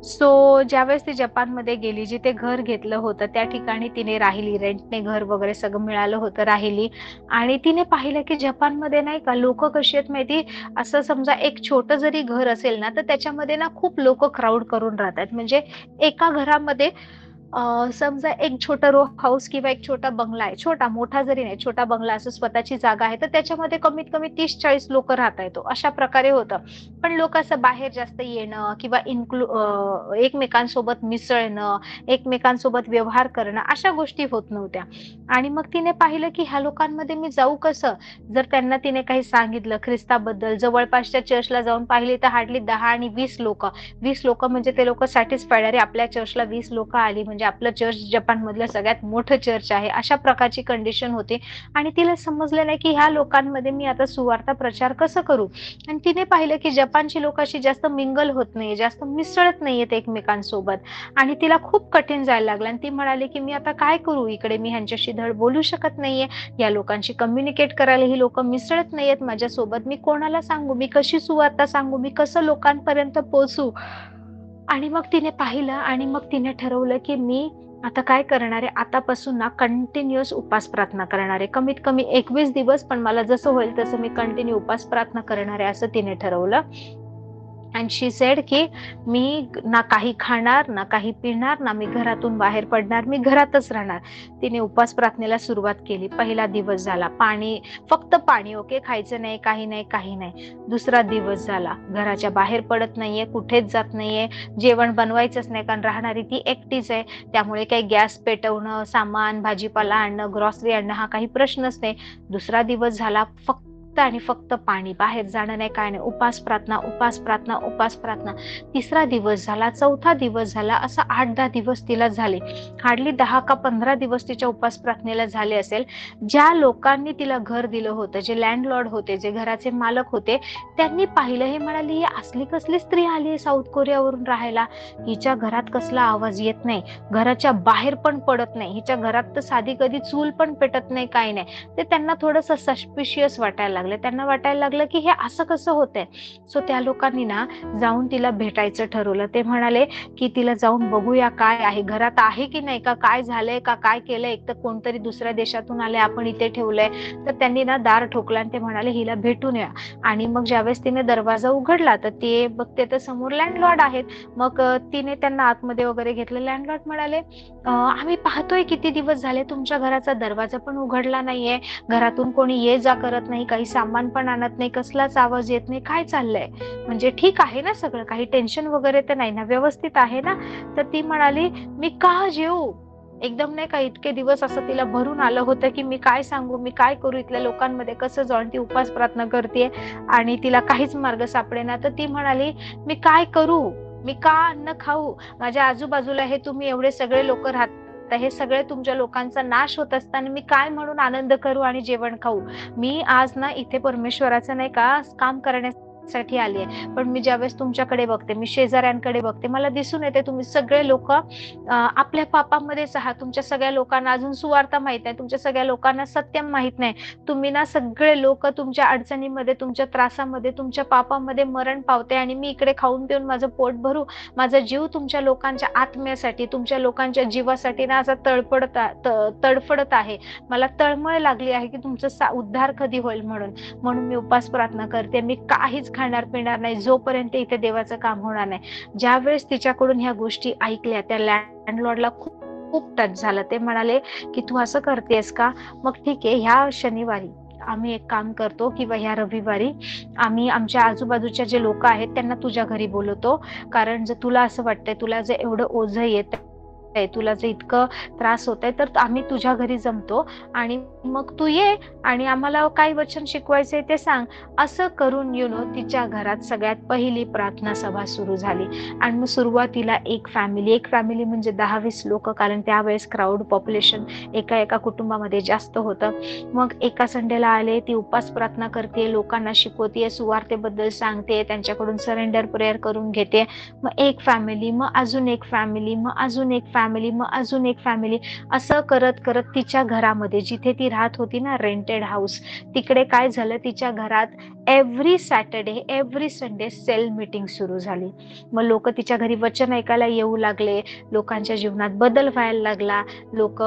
सो ज्यावेळेस ती जपानमध्ये गेली, जिथे घर घेतलं होतं त्या ठिकाणी तिने राहिली. रेंटने घर वगैरे सगळं मिळालं होतं, राहिली. आणि तिने पाहिलं की जपानमध्ये नाही का लोक कशी आहेत माहिती, असं समजा एक छोटं जरी घर असेल ना तर त्याच्यामध्ये ना खूप लोक क्राऊड करून राहतात. म्हणजे एका घरामध्ये समजा एक छोटा रो हाऊस किंवा एक छोटा बंगला आहे, छोटा मोठा जरी नाही, छोटा बंगला असं स्वतःची जागा आहे तर त्याच्यामध्ये कमीत कमी 30-40 लोक राहता येतो, अशा प्रकारे होतं. पण लोक असं बाहेर जास्त येणं किंवा एकमेकांसोबत मिसळणं, एकमेकांसोबत व्यवहार करणं, अशा गोष्टी होत नव्हत्या. आणि मग तिने पाहिलं की ह्या लोकांमध्ये मी जाऊ कसं. जर त्यांना तिने काही सांगितलं ख्रिस्ताबद्दल, जवळपासच्या चर्चला जाऊन पाहिली तर हार्डली 10 आणि 20 लोक म्हणजे ते लोक सॅटिस्फाईड, अरे आपल्या चर्चला 20 लोक आली म्हणजे आपलं चर्च जपानमधलं सगळ्यात मोठं चर्च आहे, अशा प्रकारची कंडिशन होती. आणि तिला समजलं नाही की ह्या लोकांमध्ये मी आता सुवार्ता प्रचार कसं करू. आणि तिने पाहिलं की जपानची लोक अशी जास्त मिंगल होत नाही, जास्त मिसळत नाहीयेत एकमेकांसोबत. आणि तिला खूप कठीण जायला लागलं आणि ती म्हणाली की मी आता काय करू, इकडे मी ह्यांच्याशी धड बोलू शकत नाहीये, या लोकांशी कम्युनिकेट करायला ही लोक मिसळत नाहीयेत माझ्यासोबत, मी कोणाला सांगू, मी कशी सुवार्ता सांगू, मी कसं लोकांपर्यंत पोहोचू. आणि मग तिने पाहिलं आणि मग तिने ठरवलं की मी आता काय करणार आहे, आतापासून ना कंटिन्युअस उपास प्रार्थना करणार आहे, कमीत कमी 21 दिवस, पण मला जसं होईल तसं मी कंटिन्यू उपास प्रार्थना करणार आहे, असं तिने ठरवलं. अँड शी सेड की मी ना काही खाणार ना काही पिणार ना मी घरातून बाहेर पडणार, मी घरातच राहणार. तिने उपास प्रार्थनेला सुरुवात केली. पहिला दिवस झाला, पाणी, फक्त पाणी, ओके, खायचं नाही, काही नाही, काही नाही. दुसरा दिवस झाला, घराच्या बाहेर पडत नाहीये, कुठेच जात नाहीये, जेवण बनवायचंच नाही, कारण राहणारी ती एकटीच आहे, त्यामुळे काही गॅस पेटवणं, सामान भाजीपाला आणणं, ग्रॉसरी आणणं हा काही प्रश्नच नाही. दुसरा दिवस झाला, फक्त आणि फक्त पाणी, बाहेर जाणं नाही, काय नाही, उपास प्रार्थना, उपास प्रार्थना, उपास प्रार्थना. तिसरा दिवस झाला, चौथा दिवस झाला, असं 8-10 दिवस तिला झाले. हार्डली 10 का 15 दिवस तिच्या उपास प्रार्थनेला झाले असेल. ज्या लोकांनी तिला घर दिलं होतं, जे लँडलॉर्ड होते, जे घराचे मालक होते, त्यांनी पाहिलं, हे म्हणाले ही असली कसली स्त्री आली आहे साऊथ कोरियावरून राहायला, हिच्या घरात कसला आवाज येत नाही, घराच्या बाहेर पण पडत नाही, हिच्या घरात तर साधी कधी चूल पण पेटत नाही, काही नाही. ते त्यांना थोडंसं सस्पिशियस वाटायला लागलं. त्यांना वाटायला लागलं की हे असं कसं होतंय. सो त्या लोकांनी ना जाऊन तिला भेटायचं ठरवलं. ते म्हणाले की तिला जाऊन बघूया काय आहे, घरात आहे की नाही, का काय झालंय, का काय केलंय, एक तर कोणतरी दुसऱ्या देशातून आले, आपण इथे ठेवलंय. तर त्यांनी ना दार ठोकलं आणि ते म्हणाले हिला भेटून या. आणि मग ज्यावेळेस तिने दरवाजा उघडला तर ते बघते तर समोर लँडलॉर्ड आहेत. मग तिने त्यांना आतमध्ये वगैरे घेतलं. लँडलॉर्ड म्हणाले आम्ही पाहतोय किती दिवस झाले तुमच्या घराचा दरवाजा पण उघडला नाहीये, घरातून कोणी ये जा करत नाही, काही सामान पण आणत नाही, कसलाच आवाज येत नाही, काय चाललंय, म्हणजे ठीक आहे ना सगळं, काही टेन्शन वगैरे तर नाही ना, व्यवस्थित आहे ना. तर ती म्हणाली मी का जेऊ, एकदम नाही का इतके दिवस असं तिला भरून आलं होतं की मी काय सांगू, मी काय करू, इथल्या लोकांमध्ये कसं जाऊन ती उपास प्रार्थना करते आणि तिला काहीच मार्ग सापडेना. तर ती म्हणाली मी काय करू, मी का अन्न खाऊ, माझ्या आजूबाजूला हे तुम्ही एवढे सगळे लोक राहता, हे सगळे तुमच्या लोकांचा नाश होत असताना मी काय म्हणून आनंद करू आणि जेवण खाऊ. मी आज ना इथे परमेश्वराचं नाही का काम करण्यासाठी आली आहे, पण मी ज्यावेळेस तुमच्याकडे बघते, मी शेजाऱ्यांकडे बघते, मला दिसून येते तुम्ही सगळे लोक आपल्या पापामध्येच आहात. तुमच्या सगळ्या लोकांना अजून सुवार्ता माहित नाही, तुमच्या सगळ्या लोकांना सत्य माहित नाही. तुम्ही ना सगळे लोक तुमच्या अडचणीमध्ये, तुमच्या त्रासामध्ये, तुमच्या पापामध्ये मरण पावते आणि मी इकडे खाऊन पिऊन माझं पोट भरू, माझा जीव तुमच्या लोकांच्या आत्म्यासाठी, तुमच्या लोकांच्या जीवासाठी ना असा तडफडत आहे. मला तळमळ लागली आहे की तुमचा उद्धार कधी होईल म्हणून मी उपास प्रार्थना करते. मी काहीच खाणार पिणार नाही जोपर्यंत इथे देवाचं काम होणार नाही. ज्यावेळेस तिच्याकडून ह्या गोष्टी ऐकल्या त्या लँडलॉर्डला खूप टच झालं. ते म्हणाले की तू असं करतेस का, मग ठीक आहे, ह्या शनिवारी आम्ही एक काम करतो किंवा ह्या रविवारी आम्ही आमच्या आजूबाजूच्या जे लोक आहेत त्यांना तुझ्या घरी बोलवतो, कारण जर तुला असं वाटतंय, तुला जर एवढं ओझं येत आहे, तुला जर इतकं त्रास होत आहे, तर आम्ही तुझ्या घरी जमतो आणि मग तू ये आणि आम्हाला काय वचन शिकवायचंय ते सांग. असं करून तिच्या घरात सगळ्यात पहिली प्रार्थना सभा सुरू झाली. आणि मग सुरुवातीला एक फॅमिली म्हणजे 10-20 लोक, कारण त्यावेळेस क्राऊड पॉप्युलेशन एका एका कुटुंबामध्ये जास्त होतं. मग एका संडेला आले, ती उपास प्रार्थना करते, लोकांना शिकवते, सुवार्तेबद्दल सांगते, त्यांच्याकडून सरेंडर प्रेयर करून घेते. मग एक फॅमिली, मग अजून एक फॅमिली, मग अजून एक फॅमिली, मग अजून एक फॅमिली, असं करत करत तिच्या घरामध्ये, जिथे ती राहत होती ना रेंटेड हाऊस, तिकडे काय झालं, तिच्या घरात every Saturday every Sunday cell meeting सुरू झाली. मग लोक तिच्या घरी वचन ऐकायला येऊ लागले, लोकांच्या जीवनात बदल व्हायला लागला, लोक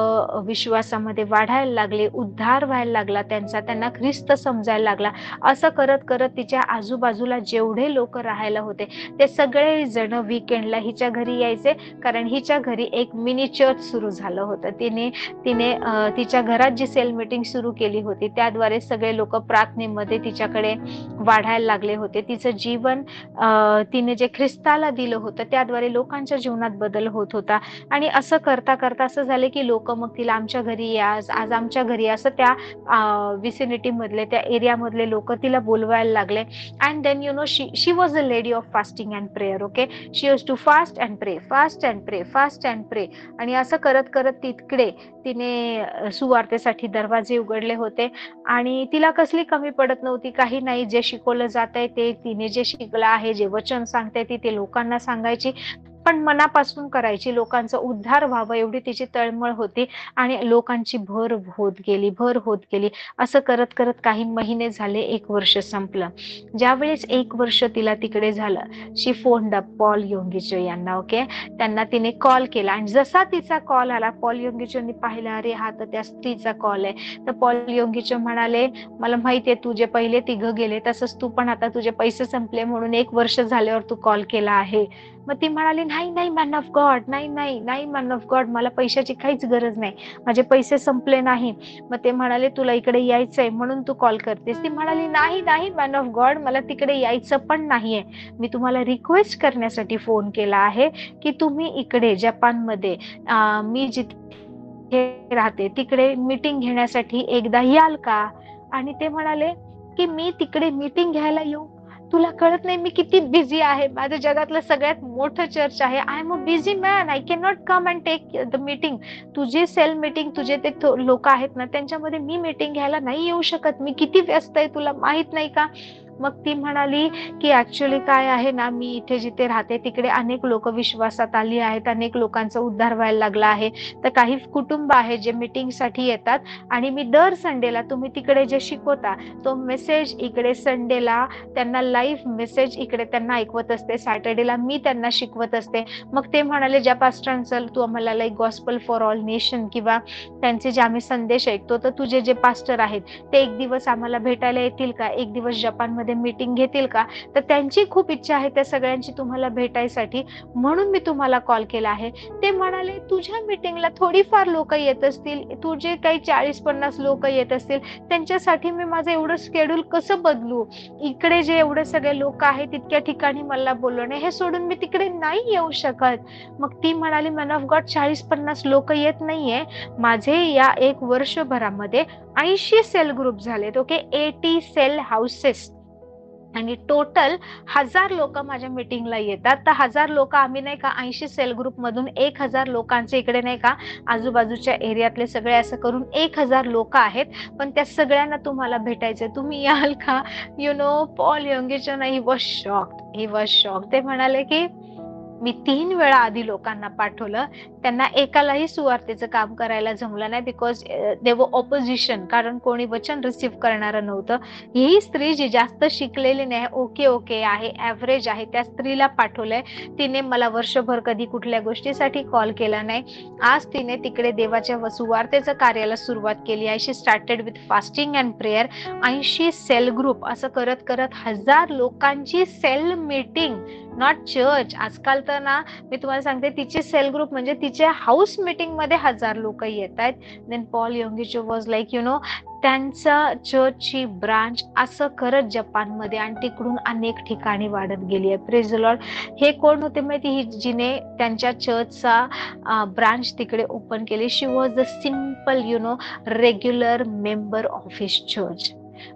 विश्वासामध्ये वाढायला लागले, उद्धार व्हायला लागला त्यांना ख्रिस्त समजायला लागला. असं करत करत तिच्या आजूबाजूला जेवढे लोक राहायला होते ते सगळे जण वीकेंडला हिच्या घरी यायचे, कारण हिच्या घरी एक मिनी चर्च सुरू झालं होतं. तिने तिच्या घरात जी सेल मीटिंग सुरू केली होती त्याद्वारे सगळे लोक प्रार्थनेमध्ये तिच्याकडे वाढायला लागले होते. तिचं जीवन तिने जे ख्रिस्ताला दिलं होतं त्याद्वारे लोकांच्या जीवनात बदल होत होता. आणि असं करता करता असं झालं की लोक मग तिला आमच्या घरी या, आज आमच्या घरी, असं त्या विसिनिटी मधले, त्या एरिया मधले लोक तिला बोलवायला लागले. And then she was a lady of fasting and prayer. Okay, she use to fast and pray, fast and pray, fast and pray. आणि असं करत करत तिकडे तिने सुवार्तेसाठी दरवाजे उघडले होते आणि तिला कसली कमी पडत नव्हती, काही नाही. जे शिकवलं जात आहे ते तिने जे शिकलं आहे, जे वचन सांगते ते लोकांना सांगायची, पण मनापासून करायची, लोकांचा उद्धार व्हावं एवढी तिची तळमळ होती. आणि लोकांची भर होत गेली. असं करत करत काही महिने झाले, 1 वर्ष संपलं. ज्यावेळेस 1 वर्ष तिला तिकडे झालं, शी फोन्ड अप पॉल योंगिचो यांना. ओके, त्यांना तिने कॉल केला आणि जसा तिचा कॉल आला, पॉल योंगिचोनी पाहिलं, अरे हा तर त्या स्त्रीचा कॉल आहे. तर पॉल योंगिचो म्हणाले, मला माहितीये तुझे पहिले 3 गेले, तसंच तू पण आता तुझे पैसे संपले म्हणून 1 वर्ष झाल्यावर तू कॉल केला आहे. मग ती म्हणाली, नाही मॅन ऑफ गॉड, नाही मॅन ऑफ गॉड, मला पैशाची काहीच गरज नाही, माझे पैसे संपले नाही. मग ते म्हणाले, तुला इकडे यायचंय म्हणून तू कॉल करतेस. ती म्हणाली, नाही मॅन ऑफ गॉड, मला तिकडे यायचं पण नाहीये, मी तुम्हाला रिक्वेस्ट करण्यासाठी फोन केला आहे की तुम्ही इकडे जपानमध्ये मी जिथे राहते तिकडे मीटिंग घेण्यासाठी एकदा याल का. आणि ते म्हणाले की मी तिकडे मीटिंग घ्यायला येऊ, तुला कळत नाही मी किती बिझी आहे, माझ्या जगातलं सगळ्यात मोठं चर्च आहे, I am a busy man, I can not come and take the meeting. तुझी सेल मीटिंग, तुझे ते लोक आहेत ना, त्यांच्यामध्ये मी मीटिंग घ्यायला नाही येऊ शकत, मी किती व्यस्त आहे तुला माहित नाही का. मग ती म्हणाली की ऍक्च्युअली काय आहे ना, मी इथे जिथे राहते तिकडे अनेक लोक विश्वासात आली आहेत, अनेक लोकांचा उद्धार व्हायला लागला आहे. तर काही कुटुंब आहेत जे मीटिंग साठी येतात आणि मी दर संडेला तुम्ही तिकडे जे शिकवता तो मेसेज इकडे संडेला त्यांना लाईव्ह मेसेज इकडे त्यांना ऐकवत असते, सॅटर्डेला मी त्यांना शिकवत असते. मग ते म्हणाले, ज्या पास्टरांचं तू आम्हाला like gospel for all nation किंवा त्यांचे जे आम्ही संदेश ऐकतो, तर तुझे जे पास्टर आहेत ते एक दिवस आम्हाला भेटायला येतील का, एक दिवस जपानमध्ये मीटिंग घेतील का. तर त्यांची खूप इच्छा आहे त्या सगळ्यांची तुम्हाला भेटायसाठी, म्हणून मी तुम्हाला कॉल केला आहे. ते म्हणाले, तुझ्या मीटिंगला थोडीफार लोक येत असतील, तुझे काही 40-50 लोक येत असतील, त्यांच्यासाठी मी माझं एवढं शेड्यूल कसं बदलू, इकडे जे एवढे सगळे लोक आहेत तितक्या ठिकाणी मला बोलवणे, हे सोडून मी तिकडे नाही येऊ शकत. मग ती म्हणाली, मॅन ऑफ गॉड, 40-50 लोक येत नाहीये, माझे या 1 वर्षभरामध्ये 80 सेल ग्रुप झालेत. ओके, 80 सेल हाऊसेस आणि टोटल 1000 लोक माझ्या मीटिंगला येतात. तर 1000 लोक आम्ही नाही का 80 सेल ग्रुप मधून 1000 लोकांचे इकडे नाही का आजूबाजूच्या एरियातले सगळे असं करून 1000 लोक आहेत, पण त्या सगळ्यांना तुम्हाला भेटायचं, तुम्ही याल का. Paul Yonggi Cho he was shocked. ते म्हणाले की मी 3 वेळा आधी लोकांना पाठवलं, त्यांना एकालाही सुवार्तेचं काम करायला जमलं नाही, बिकॉज दे वर ऑपोजिशन, कारण कोणी वचन रिसीव्ह करणारं नव्हतं. ही स्त्री जी जास्त शिकलेली नाही, ओके आहे, ऍव्हरेज आहे, त्या स्त्रीला पाठवलंय. तिने मला वर्षभर कधी कुठल्या गोष्टीसाठी कॉल केला नाही. आज तिने तिकडे देवाच्या सुवार्तेचं कार्याला सुरुवात केली आहे. She started with fasting and prayer. 80 cell group असं करत करत 1000 लोकांची सेल मीटिंग नॉट चर्च. आजकाल तर ना मी तुम्हाला सांगते तिचे सेल ग्रुप म्हणजे तिच्या हाऊस मीटिंग मध्ये 1000 लोक येत आहेत. देन पॉल योंगिचो वॉज लाईक त्यांचा चर्चची ब्रांच असं करत जपानमध्ये आणि तिकडून अनेक ठिकाणी वाढत गेली आहे. Praise the Lord. हे कोण होते माहिती, ही जिने त्यांच्या चर्चचा ब्रांच तिकडे ओपन केली. She was the simple regular member of his church,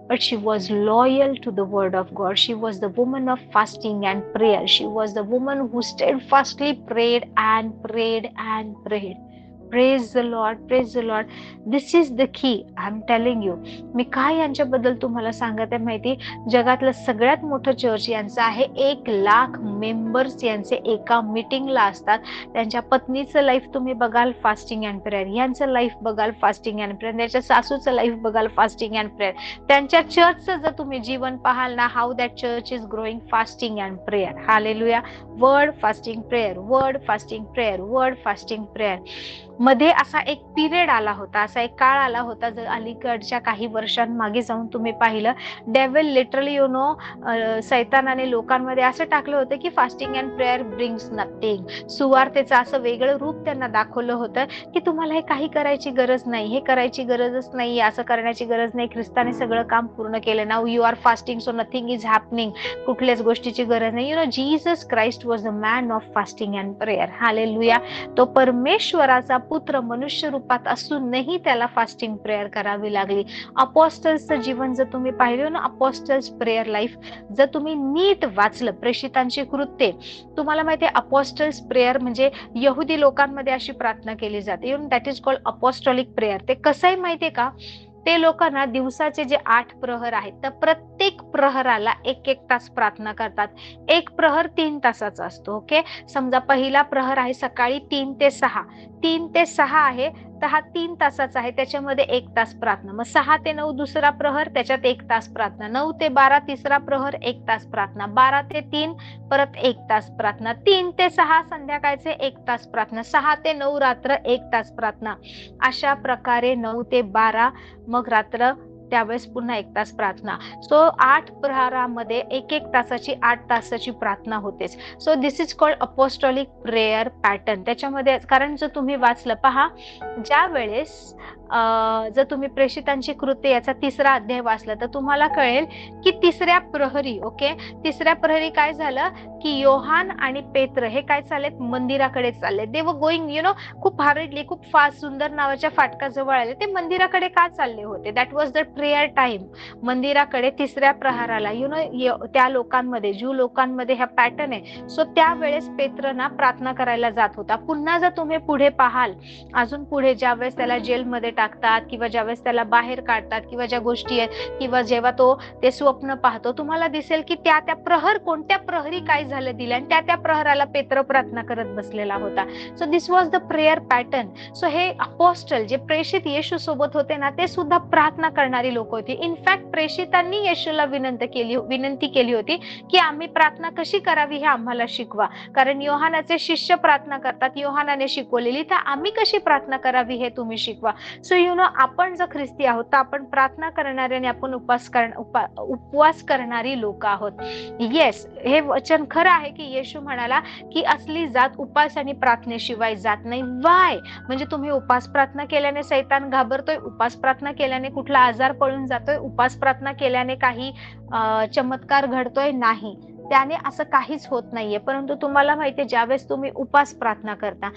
but she was loyal to the word of God. She was the woman of fasting and prayer. She was the woman who steadfastly prayed and prayed and prayed. Praise the Lord, praise the Lord. This is the key. I'm telling you. मी काय यांच्याबद्दल तुम्हाला सांगत आहे माहिती, जगातलं सगळ्यात मोठं चर्च यांचं आहे. 1,00,000 मेंबर्स यांचे एका मीटिंगला असतात. त्यांच्या पत्नीचं लाईफ तुम्ही बघाल फास्टिंग अँड प्रेयर, यांचं लाईफ बघाल फास्टिंग अँड प्रेयर, त्याच्या सासूचं लाईफ बघाल फास्टिंग अँड प्रेयर. त्यांच्या चर्चचं जर तुम्ही जीवन पाहाल ना, how that church is growing fasting and prayer. Hallelujah. Word fasting prayer, word fasting prayer, word fasting prayer. मध्ये असा एक पिरियड आला होता, असा एक काळ आला होता, जर अलीकडच्या काही वर्षांमागे जाऊन तुम्ही पाहिलं, डेव्हिल लिटरली सैतानाने लोकांमध्ये असं टाकलं होतं की fasting and prayer brings nothing. सुवार्तेचं असं वेगळं रूप त्यांना दाखवलं होतं की तुम्हाला हे काही करायची गरज नाही, हे करायची गरजच नाही, असं करण्याची गरज नाही, ख्रिस्ताने सगळं काम पूर्ण केलं. Now you are fasting so nothing is happening. कुठल्याच गोष्टीची गरज नाही. Jesus Christ was the man of fasting and prayer. Hallelujah. तो परमेश्वराचा पुत्र मनुष्य रूपात असूनही त्याला फास्टिंग प्रेयर करावी लागली. अपोस्टल्सचं जीवन जर तुम्ही पाहिलं ना, अपोस्टल्स प्रेयर लाईफ जर तुम्ही नीट वाचलं, प्रेषितांची कृत्ये, तुम्हाला माहितीये अपोस्टल्स प्रेयर म्हणजे यहुदी लोकांमध्ये अशी प्रार्थना केली जाते. That is called apostolic prayer. ते कसं आहे माहितीये का, ते लोकांना दिवसाचे जे 8 प्रहर आहेत, तर प्रत्येक प्रहराला 1-1 तास प्रार्थना करतात. एक प्रहर 3 तासाचा असतो. ओके, समजा पहिला प्रहर आहे सकाळी 3 ते 6, 3 ते 6 आहे, तर हा 3 तासाचा आहे, त्याच्यामध्ये 1 तास प्रार्थना. मग 6 ते 9 दुसरा प्रहर, त्याच्यात 1 तास प्रार्थना. 9 ते 12 तिसरा प्रहर, 1 तास प्रार्थना. 12 ते 3 परत 1 तास प्रार्थना. 3 ते 6 संध्याकाळचे 1 तास प्रार्थना. 6 ते 9 रात्र 1 तास प्रार्थना. अशा प्रकारे 9 ते 12 मग रात्र, त्यावेळेस पुन्हा 1 तास प्रार्थना. सो 8 प्रहरामध्ये 1-1 तासाची 8 तासाची प्रार्थना होतेच. So this is called apostolic prayer pattern. त्याच्यामध्ये कारण जर तुम्ही वाचलं पहा, ज्या वेळेस जर तुम्ही प्रेषितांची कृत्ये याचा 3रा अध्याय वाचला तर तुम्हाला कळेल की तिसऱ्या प्रहरी, ओके, तिसऱ्या प्रहरी काय झालं की योहान आणि पेत्र हे काय चाललेत, मंदिराकडे चालले. दे वर गोइंग खूप हॅरिडली, खूप फास्ट. सुंदर नावाच्या फाटकाजवळ आले. ते मंदिराकडे का चालले होते? That was the prayer time. मंदिराकडे तिसऱ्या प्रहाराला त्या लोकांमध्ये, ज्यू लोकांमध्ये हा पॅटर्न आहे. सो त्यावेळेस पेत्र ना प्रार्थना करायला जात होता. पुन्हा जर तुम्ही पुढे पाहाल, अजून पुढे ज्यावेळेस त्याला जेलमध्ये टाकतात किंवा ज्यावेळेस त्याला बाहेर काढतात किंवा ज्या गोष्टी आहेत किंवा जेव्हा तो ते स्वप्न पाहतो, तुम्हाला दिसेल की त्या प्रहर, कोणत्या प्रहरी काय झालं दिलं आणि त्या प्रहराला पेत्र प्रार्थना करत बसलेला होता. So this was the prayer pattern. So हे अपोस्टल जे प्रेषित येशू सोबत होते ना, ते सुद्धा प्रार्थना करणारी लोक होती. इनफॅक्ट प्रेषितांनी येशूला विनंती केली होती की आम्ही प्रार्थना कशी करावी हे आम्हाला शिकवा. कारण योहानाचे शिष्य प्रार्थना करतात, योहानाने शिकवलेली, तर आम्ही कशी प्रार्थना करावी हे तुम्ही शिकवा. सो आपण जर ख्रिस्ती आहोत तर आपण प्रार्थना करणारे आणि आपण उपवास करणारी लोक आहोत. येस, हे वचन खरं आहे की येशू म्हणाला की असली जात उपास आणि प्रार्थनेशिवाय जात नाही. वाय? म्हणजे तुम्ही उपास प्रार्थना केल्याने सैतान घाबरतोय, उपास प्रार्थना केल्याने कुठला आजार पळून जातोय, उपास प्रार्थना केल्याने काही चमत्कार घडतोय? नाही, त्याने असं काहीच होत नाहीये. परंतु तुम्हाला माहितीये, ज्यावेळेस तुम्ही उपास प्रार्थना करता,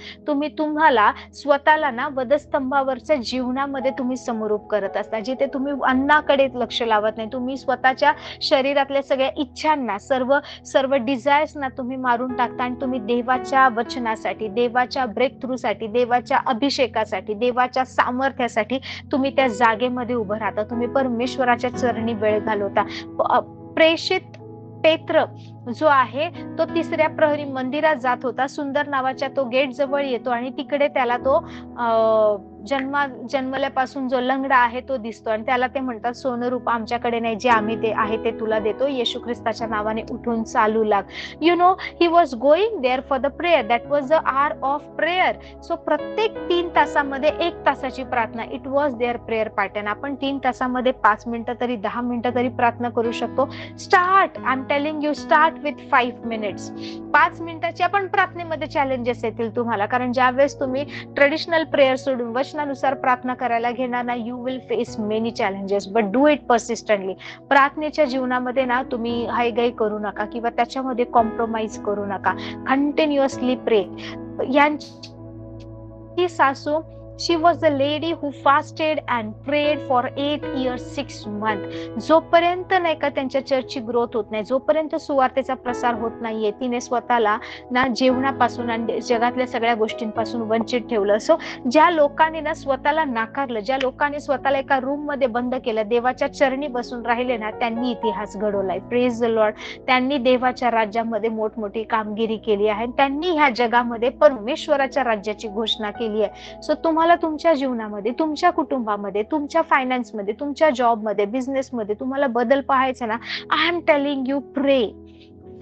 तुम्हाला स्वतःला ना वधस्तंभावरच्या जीवनामध्ये तुम्ही समरूप करत असता, जिथे तुम्ही अन्नाकडे लक्ष लावत नाही. तुम्ही स्वतःच्या शरीरातल्या सगळ्या इच्छांना, सर्व डिझायर्सना तुम्ही मारून टाकता आणि तुम्ही देवाच्या वचनासाठी, देवाच्या ब्रेक थ्रू साठी, देवाच्या अभिषेकासाठी, देवाच्या सामर्थ्यासाठी तुम्ही त्या जागेमध्ये उभं राहता. तुम्ही परमेश्वराच्या चरणी वेळ घालवता. प्रेषित पेत्र जो आहे तो तिसऱ्या प्रहरी मंदिरात जात होता. सुंदर नावाच्या तो गेट जवळ येतो आणि तिकडे त्याला तो जन्मल्यापासून जो लंगडा आहे तो दिसतो आणि त्याला ते म्हणतात सोनं रूप आमच्याकडे नाही, जे आम्ही ते आहे ते तुला देतो, येशू ख्रिस्ताच्या नावाने उठून चालू लाग. You know, he was going there for the prayer. That was the hour of prayer. So प्रत्येक 3 तासामध्ये 1 तासाची प्रार्थना, it was their prayer pattern. आपण 3 तासामध्ये 5 मिनिटं तरी 10 मिनिटं तरी प्रार्थना करू शकतो. Start, I am telling you, start with 5 minutes. 5 मिनिटाच्या पण प्रार्थनेमध्ये चॅलेंजेस येतील तुम्हाला, कारण ज्यावेळेस तुम्ही ट्रेडिशनल प्रेयर सोडून वचनानुसार प्रार्थना करायला घेणार ना, you will face many challenges, but do it persistently. प्रार्थनेच्या जीवनामध्ये ना तुम्ही हायगाई करू नका किंवा त्याच्यामध्ये कॉम्प्रोमाइज करू नका. कंटिन्युअसली प्रे. यांची सासू, she was the lady who fasted and prayed for 8 years 6 months. जोपर्यंत नाही का त्यांच्या चर्चची ग्रोथ होत नाही, जोपर्यंत सुवार्तेचा प्रसार होत नाहीये, तिने स्वतःला ना जेवणापासून आणि जगातल्या सगळ्या गोष्टींपासून वंचित ठेवलं. सो ज्या लोकांनी ना स्वतःला नाकारलं, ज्या लोकांनी स्वतःला एका रूम मध्ये बंद केलं, देवाच्या चरणी बसून राहिले ना, त्यांनी इतिहास घडवलाय. Praise the Lord. त्यांनी देवाच्या राज्यामध्ये मोठमोठी कामगिरी केली आहे. त्यांनी ह्या जगामध्ये परमेश्वराच्या राज्याची घोषणा केली आहे. सो तुम्हाला तुमच्या जीवनामध्ये, तुमच्या कुटुंबामध्ये, तुमच्या फायनान्समध्ये, तुमच्या जॉबमध्ये, बिझनेसमध्ये तुम्हाला बदल पाहायचा ना, आय एम टेलिंग यू, प्रे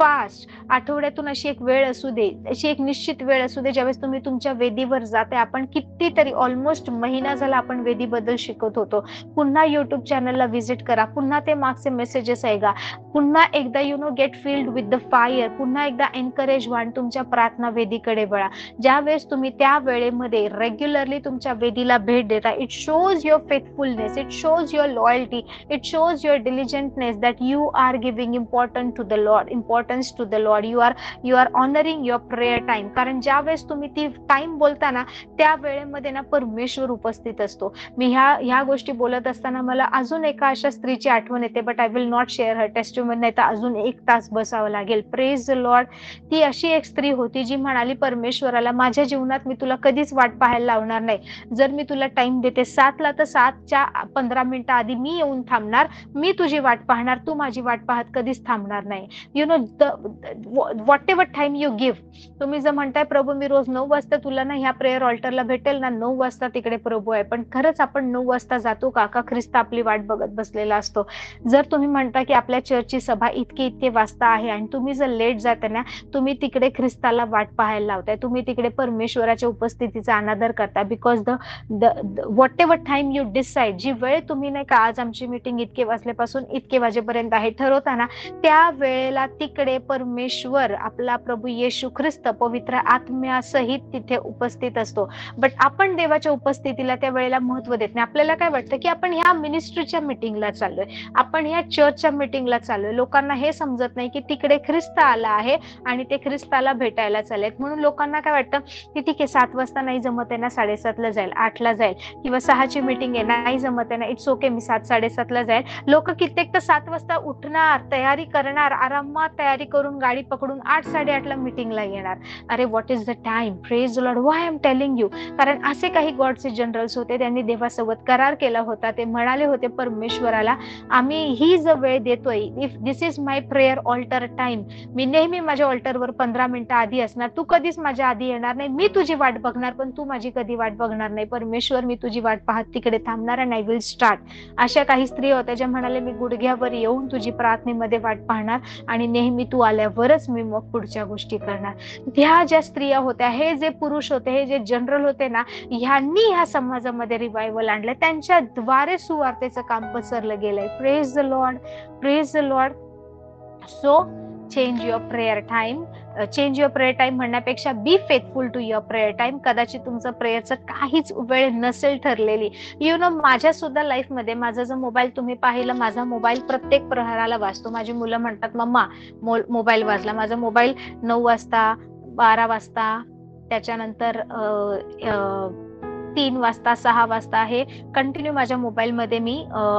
फास्ट. आठवड्यातून अशी एक वेळ असू दे, अशी एक निश्चित वेळ असू दे, ज्यावेळेस तुम्ही तुमच्या वेदीवर जाते. आपण कितीतरी ऑलमोस्ट महिना झाला आपण वेदीबद्दल शिकत होतो. पुन्हा युट्यूब चॅनलला व्हिजिट करा, पुन्हा ते मागचे मेसेजेस ऐका, पुन्हा एकदा get filled with the fire, पुन्हा एकदा एनकरेज व्हा, तुमच्या प्रार्थना वेदीकडे वळा. ज्यावेळेस तुम्ही त्या वेळेमध्ये रेग्युलरली तुमच्या वेदीला भेट देता, it shows your faithfulness, it shows your loyalty, it shows your diligentness that you are giving importance to the Lord, to the Lord. You are honouring your prayer time. कारण ज्या वेळेस तुम्ही ती टाइम बोलता ना, त्या वेळेमध्ये ना परमेश्वर उपस्थित असतो. मी ह्या गोष्टी बोलत असताना मला अजून एका अशा स्त्रीची आठवण येते, but I will not share her testimony, नाही तर अजून 1 तास बसावं लागेल. Praise the Lord. ती अशी एक स्त्री होती जी म्हणाली परमेश्वराला, माझ्या जीवनात मी तुला कधीच वाट पाहायला लावणार नाही. जर मी तुला टाइम देते 7ला, तर 7च्या 15 मिनिटं आधी मी येऊन थांबणार, मी तुझी वाट पाहणार, तू माझी वाट पाहत कधीच थांबणार नाही. You know, what ever time you give. तुम्ही जर म्हणताय प्रभू मी रोज 9 वाजता तुला ना ह्या प्रेयर ऑल्टरला भेटेल ना, 9 वाजता तिकडे प्रभू आहे, पण खरंच आपण 9 वाजता जातो का ख्रिस्त आपली वाट बघत बसलेला असतो? जर तुम्ही म्हणता की आपल्या चर्चची सभा इतके वाजता आहे आणि तुम्ही जर लेट जाता ना, तुम्ही तिकडे ख्रिस्ताला वाट पाहायला लावताय, तुम्ही तिकडे परमेश्वराच्या उपस्थितीचा अनादर करता. Because whatever time you decide, जी वेळ तुम्ही नाही का आज आमची मीटिंग इतके वाजल्यापासून इतके वाजेपर्यंत आहे ठरवता ना, त्या वेळेला तिकडे परमेश्वर आपला प्रभू येशू ख्रिस्त पवित्र आत्म्यासहित तिथे उपस्थित असतो. बट आपण देवाच्या उपस्थितीला त्या वेळेला महत्व देत नाही. आपल्याला काय वाटतं की आपण ह्या मिनिस्ट्रीच्या मीटिंगला चाललोय, आपण ह्या चर्चच्या मीटिंगला चाललोय. लोकांना हे समजत नाही की तिकडे ख्रिस्त आला आहे आणि ते ख्रिस्ताला भेटायला चाललेत. म्हणून लोकांना काय वाटतं की ठीक आहे 7 वाजता नाही जमत आहे ना, 7:30ला जाईल, 8ला जाईल, किंवा 6ची मीटिंग आहे नाही जमत आहे ना, इट्स ओके, मी 7-7:30ला जाईल. लोक कित्येक तर 7 वाजता उठणार, तयारी करणार, आरामात तयारी करून गाडी पकडून 8-8:30ला मीटिंगला येणार. अरे what is the time? Praise the lord. Why I am telling you, कारण असे काही गॉडचे जनरल्स होते, त्यांनी देवासोबत करार केला होता. ते म्हणाले होते परमेश्वराला, आम्ही ही जो वेळ देतोय, if this is my prayer altar time, मी नेहमी माझ्या ऑल्टरवर 15 मिनिटं आधी असणार, तू कधीच माझ्या आधी येणार नाही. मी तुझी वाट बघणार, पण तू माझी कधी वाट बघणार नाही. परमेश्वर, मी तुझी वाट पाहत तिकडे थांबणार आणि आय विल स्टार्ट. अशा काही स्त्रिया होत्या ज्या म्हणाले, मी गुडघ्यावर येऊन तुझी प्रार्थनेमध्ये वाट पाहणार आणि नेहमी तू आल्यावरच मी मग पुढच्या गोष्टी करणार. ह्या ज्या स्त्रिया होत्या, हे जे पुरुष होते, हे जे जनरल होते ना, ह्यांनी ह्या समाजामध्ये रिवायवल आणलं. त्यांच्या द्वारे सुवार्तेचं काम पसरलं गेलंय. Praise the Lord, praise the Lord. So change your prayer time. Change your prayer time म्हणण्यापेक्षा be faithful to your prayer time. कदाचित तुमचं प्रेयरचं काहीच वेळ नसेल ठरलेली. यु नो, माझ्या सुद्धा लाईफमध्ये माझा जो मोबाईल तुम्ही पाहिलं, माझा मोबाईल प्रत्येक प्रहराला वाजतो. माझी मुलं म्हणतात मम्मा मोबाईल वाजला. माझा मोबाईल 9 वाजता, 12 वाजता, त्याच्यानंतर 3 वाजता, 6 वाजता, हे कंटिन्यू माझ्या मोबाईलमध्ये मी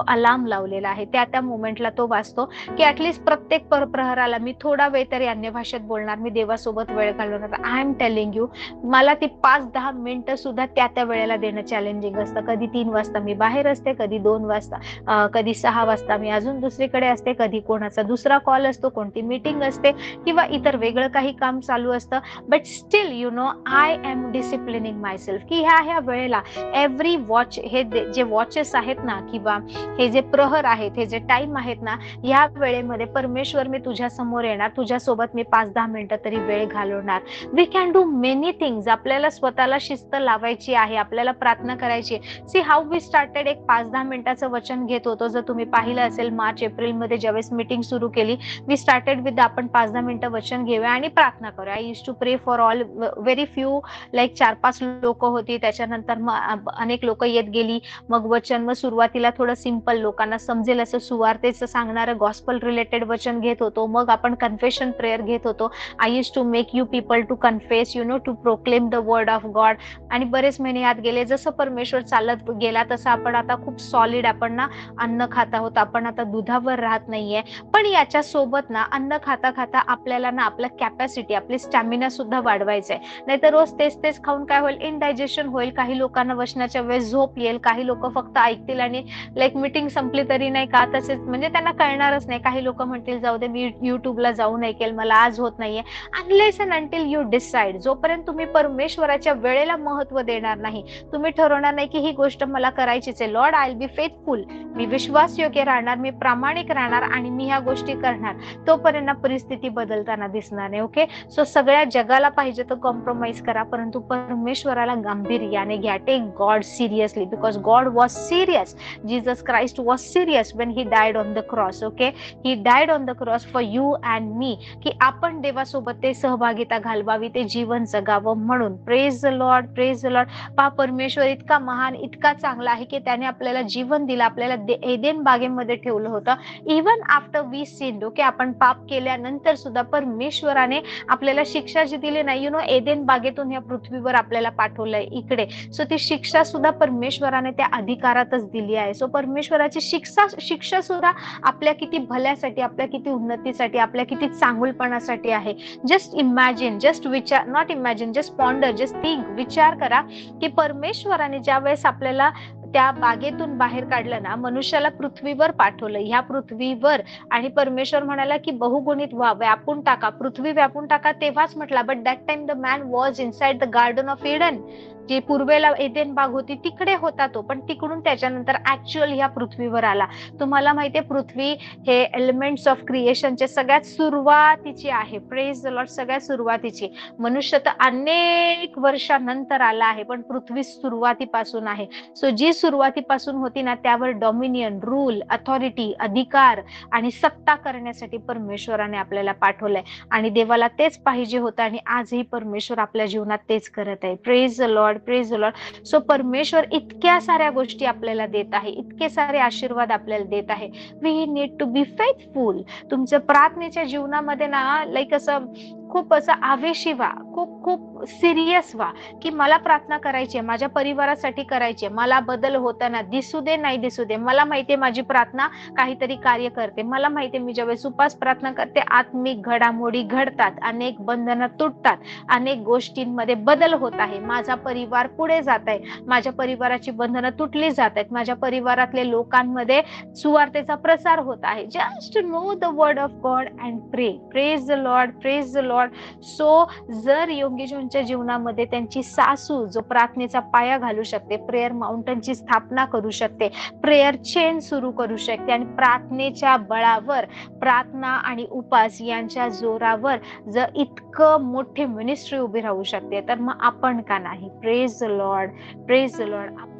अलार्म लावलेला आहे. त्या मोमेंटला तो वाजतो की ऍटलीस्ट प्रत्येक प्रहराला मी थोडा वेळ तरी अन्य भाषेत बोलणार, मी देवासोबत वेळ घालवणार. आय एम टेलिंग यू, मला ती 5-10 मिनिटं सुद्धा त्या वेळेला देणं चॅलेंजिंग असतं. कधी 3 वाजता मी बाहेर असते, कधी 2 वाजता, कधी 6 वाजता मी अजून दुसरीकडे असते, कधी कोणाचा दुसरा कॉल असतो, कोणती मीटिंग असते, किंवा इतर वेगळं काही काम चालू असतं. But still you know, I am disciplining myself की ह्या वेळेला वेळेला एव्हरी वॉच, हे जे वॉचेस आहेत ना किंवा हे जे प्रहर आहेत, हे जे टाइम आहेत ना, या वेळेमध्ये परमेश्वर मी तुझ्या समोर येणार, तुझ्यासोबत मी 5-10 मिनिटं तरी वेळ घालवणार. We can do many things. आपल्याला स्वतःला शिस्त लावायची आहे, आपल्याला प्रार्थना करायची. See how we started. एक 5-10 मिनिटाचं वचन घेत होतो. जर तुम्ही पाहिलं असेल मार्च एप्रिल मध्ये ज्यावेळेस मीटिंग सुरू केली, वी स्टार्टेड विथ आपण 5-10 मिनिटं वचन घेऊया आणि प्रार्थना करूया. आय यूज टू प्रे for all, very few, like 4-5 लोक होती. त्याच्यानंतर मग अनेक लोक येत गेली. मग वचन, मग सुरुवातीला थोडं सिंपल, लोकांना समजेल असं सुवार्तेचं सांगणारं गॉस्पल रिलेटेड वचन घेत होतो. मग आपण कन्फेशन प्रेयर घेत होतो. I use to make you people to confess, you know, to proclaim the word of God. आणि बरेच महिने यात गेले. जसं परमेश्वर चालत गेला तसं आपण आता खूप सॉलिड आपण ना अन्न खात आहोत. आपण आता दुधावर राहत नाहीये. पण याच्या सोबत ना अन्न खाता खाता आपल्याला ना आपला कॅपॅसिटी, आपली स्टॅमिना सुद्धा वाढवायचा आहे. नाहीतर रोज तेच तेच खाऊन काय होईल, इनडायजेशन होईल. काही लोकांना वचनाच्या वेळेस झोप येईल. काही लोक फक्त ऐकतील आणि लाईक मीटिंग संपली तरी नाही का तसेच, म्हणजे त्यांना कळणारच नाही. काही लोक म्हणतील जाऊ दे, मी युट्यूबला जाऊन ऐकेल, मला आज होत नाहीये. Unless and until you decide, जोपर्यंत तुम्ही परमेश्वराच्या वेळेला महत्व देणार नाही, तुम्ही ठरवणार नाही की ही गोष्ट मला करायचीच आहे, Lord I will be faithful, मी विश्वासयोग्य राहणार, मी प्रामाणिक राहणार आणि मी ह्या गोष्टी करणार, तोपर्यंत परिस्थिती बदलताना दिसणार नाही. ओके, सो सगळ्या जगाला पाहिजे तर कॉम्प्रोमाइज करा, परंतु परमेश्वराला गांभीर्याने घ्या. Take God seriously, because God was serious. Jesus Christ was serious when he died on the cross. Okay, he died on the cross for you and me, की आपण देवासोबत ते सहभागिता घालवावी, ते जीवन जगावं म्हणून. Praise the Lord, praise the Lord. पहा, परमेश्वर इतका महान, इतका चांगला आहे की त्याने आपल्याला जीवन दिलं, आपल्याला एदेन बागेमध्ये ठेवलं होतं. Even after we sinned, okay, आपण पाप केल्यानंतर सुद्धा परमेश्वराने आपल्याला शिक्षा जी दिली नाही, यु नो, एदेन बागेतून या पृथ्वीवर आपल्याला पाठवलंय इकडे. सो ती शिक्षा सुद्धा परमेश्वराने त्या अधिकारातच दिली आहे. सो परमेश्वराची शिक्षा सुद्धा आपल्या किती भल्यासाठी, आपल्या किती उन्नतीसाठी, आपल्या किती चांगुलपणासाठी आहे. जस्ट इमॅजिन, जस्ट विचार, not imagine, just ponder, just think, विचार करा की परमेश्वराने ज्या वेळेस आपल्याला त्या बागेतून बाहेर काढलं ना, मनुष्याला पृथ्वीवर पाठवलं, ह्या पृथ्वीवर, आणि परमेश्वर म्हणाला की बहुगुणित व्हा, व्यापून टाका, पृथ्वी व्यापून टाका, तेव्हाच म्हटला. But that time the man was inside the garden of Eden, जी पूर्वेला एदेन बाग होती तिकडे होता तो, पण तिकडून त्याच्यानंतर ऍक्च्युअल ह्या पृथ्वीवर आला. तुम्हाला माहितीये, पृथ्वी हे एलिमेंट्स ऑफ क्रिएशनचे सगळ्यात सुरुवातीची आहे. प्रेज द लॉर्ड, सगळ्यात सुरुवातीची. मनुष्य तर अनेक वर्षानंतर आला आहे, पण पृथ्वी सुरुवातीपासून आहे. सो जी सुरुवातीपासून होती ना, त्यावर डॉमिनियन, रूल, अथॉरिटी, अधिकार आणि सत्ता करण्यासाठी परमेश्वराने आपल्याला पाठवलंय. आणि देवाला तेच पाहिजे होतं आणि आजही परमेश्वर आपल्या जीवनात तेच करत आहे. Praise the Lord, praise the Lord. So परमेश्वर इतक्या साऱ्या गोष्टी आपल्याला देत आहे, इतके सारे आशीर्वाद आपल्याला देत आहे. We need to be faithful. तुमच्या प्रार्थनेच्या जीवनामध्ये ना, लाईक असं खूप असं आवेशी व्हा, खूप खूप सिरियस व्हा की मला प्रार्थना करायची आहे, माझ्या परिवारासाठी करायची आहे, मला बदल होताना दिसू दे नाही दिसू दे, मला माहितीये माझी प्रार्थना काहीतरी कार्य करते, मला माहितीये मी ज्यावेळेस उपास प्रार्थना करते आत्मिक घडामोडी घडतात, अनेक बंधनं तुटतात, अनेक गोष्टींमध्ये बदल होत आहे, माझा परिवार पुढे जात आहे, माझ्या परिवाराची बंधनं तुटली जात आहेत, माझ्या परिवारातल्या लोकांमध्ये सुवार्तेचा प्रसार होत आहे. Just know the word of God and pray. Praise the Lord, praise the Lord. So जर योगीजनच्या जीवनामध्ये त्यांची सासू जो प्रार्थनेचा पाया घालू शकते, प्रेयर माउंटनची स्थापना करू शकते, प्रेयर चेन सुरू करू शकते आणि प्रार्थनेच्या बळावर, प्रार्थना आणि उपास यांच्या जोरावर जर इतकं मोठे मिनिस्ट्री उभी राहू शकते, तर मग आपण का नाही? Praise the Lord, praise the Lord.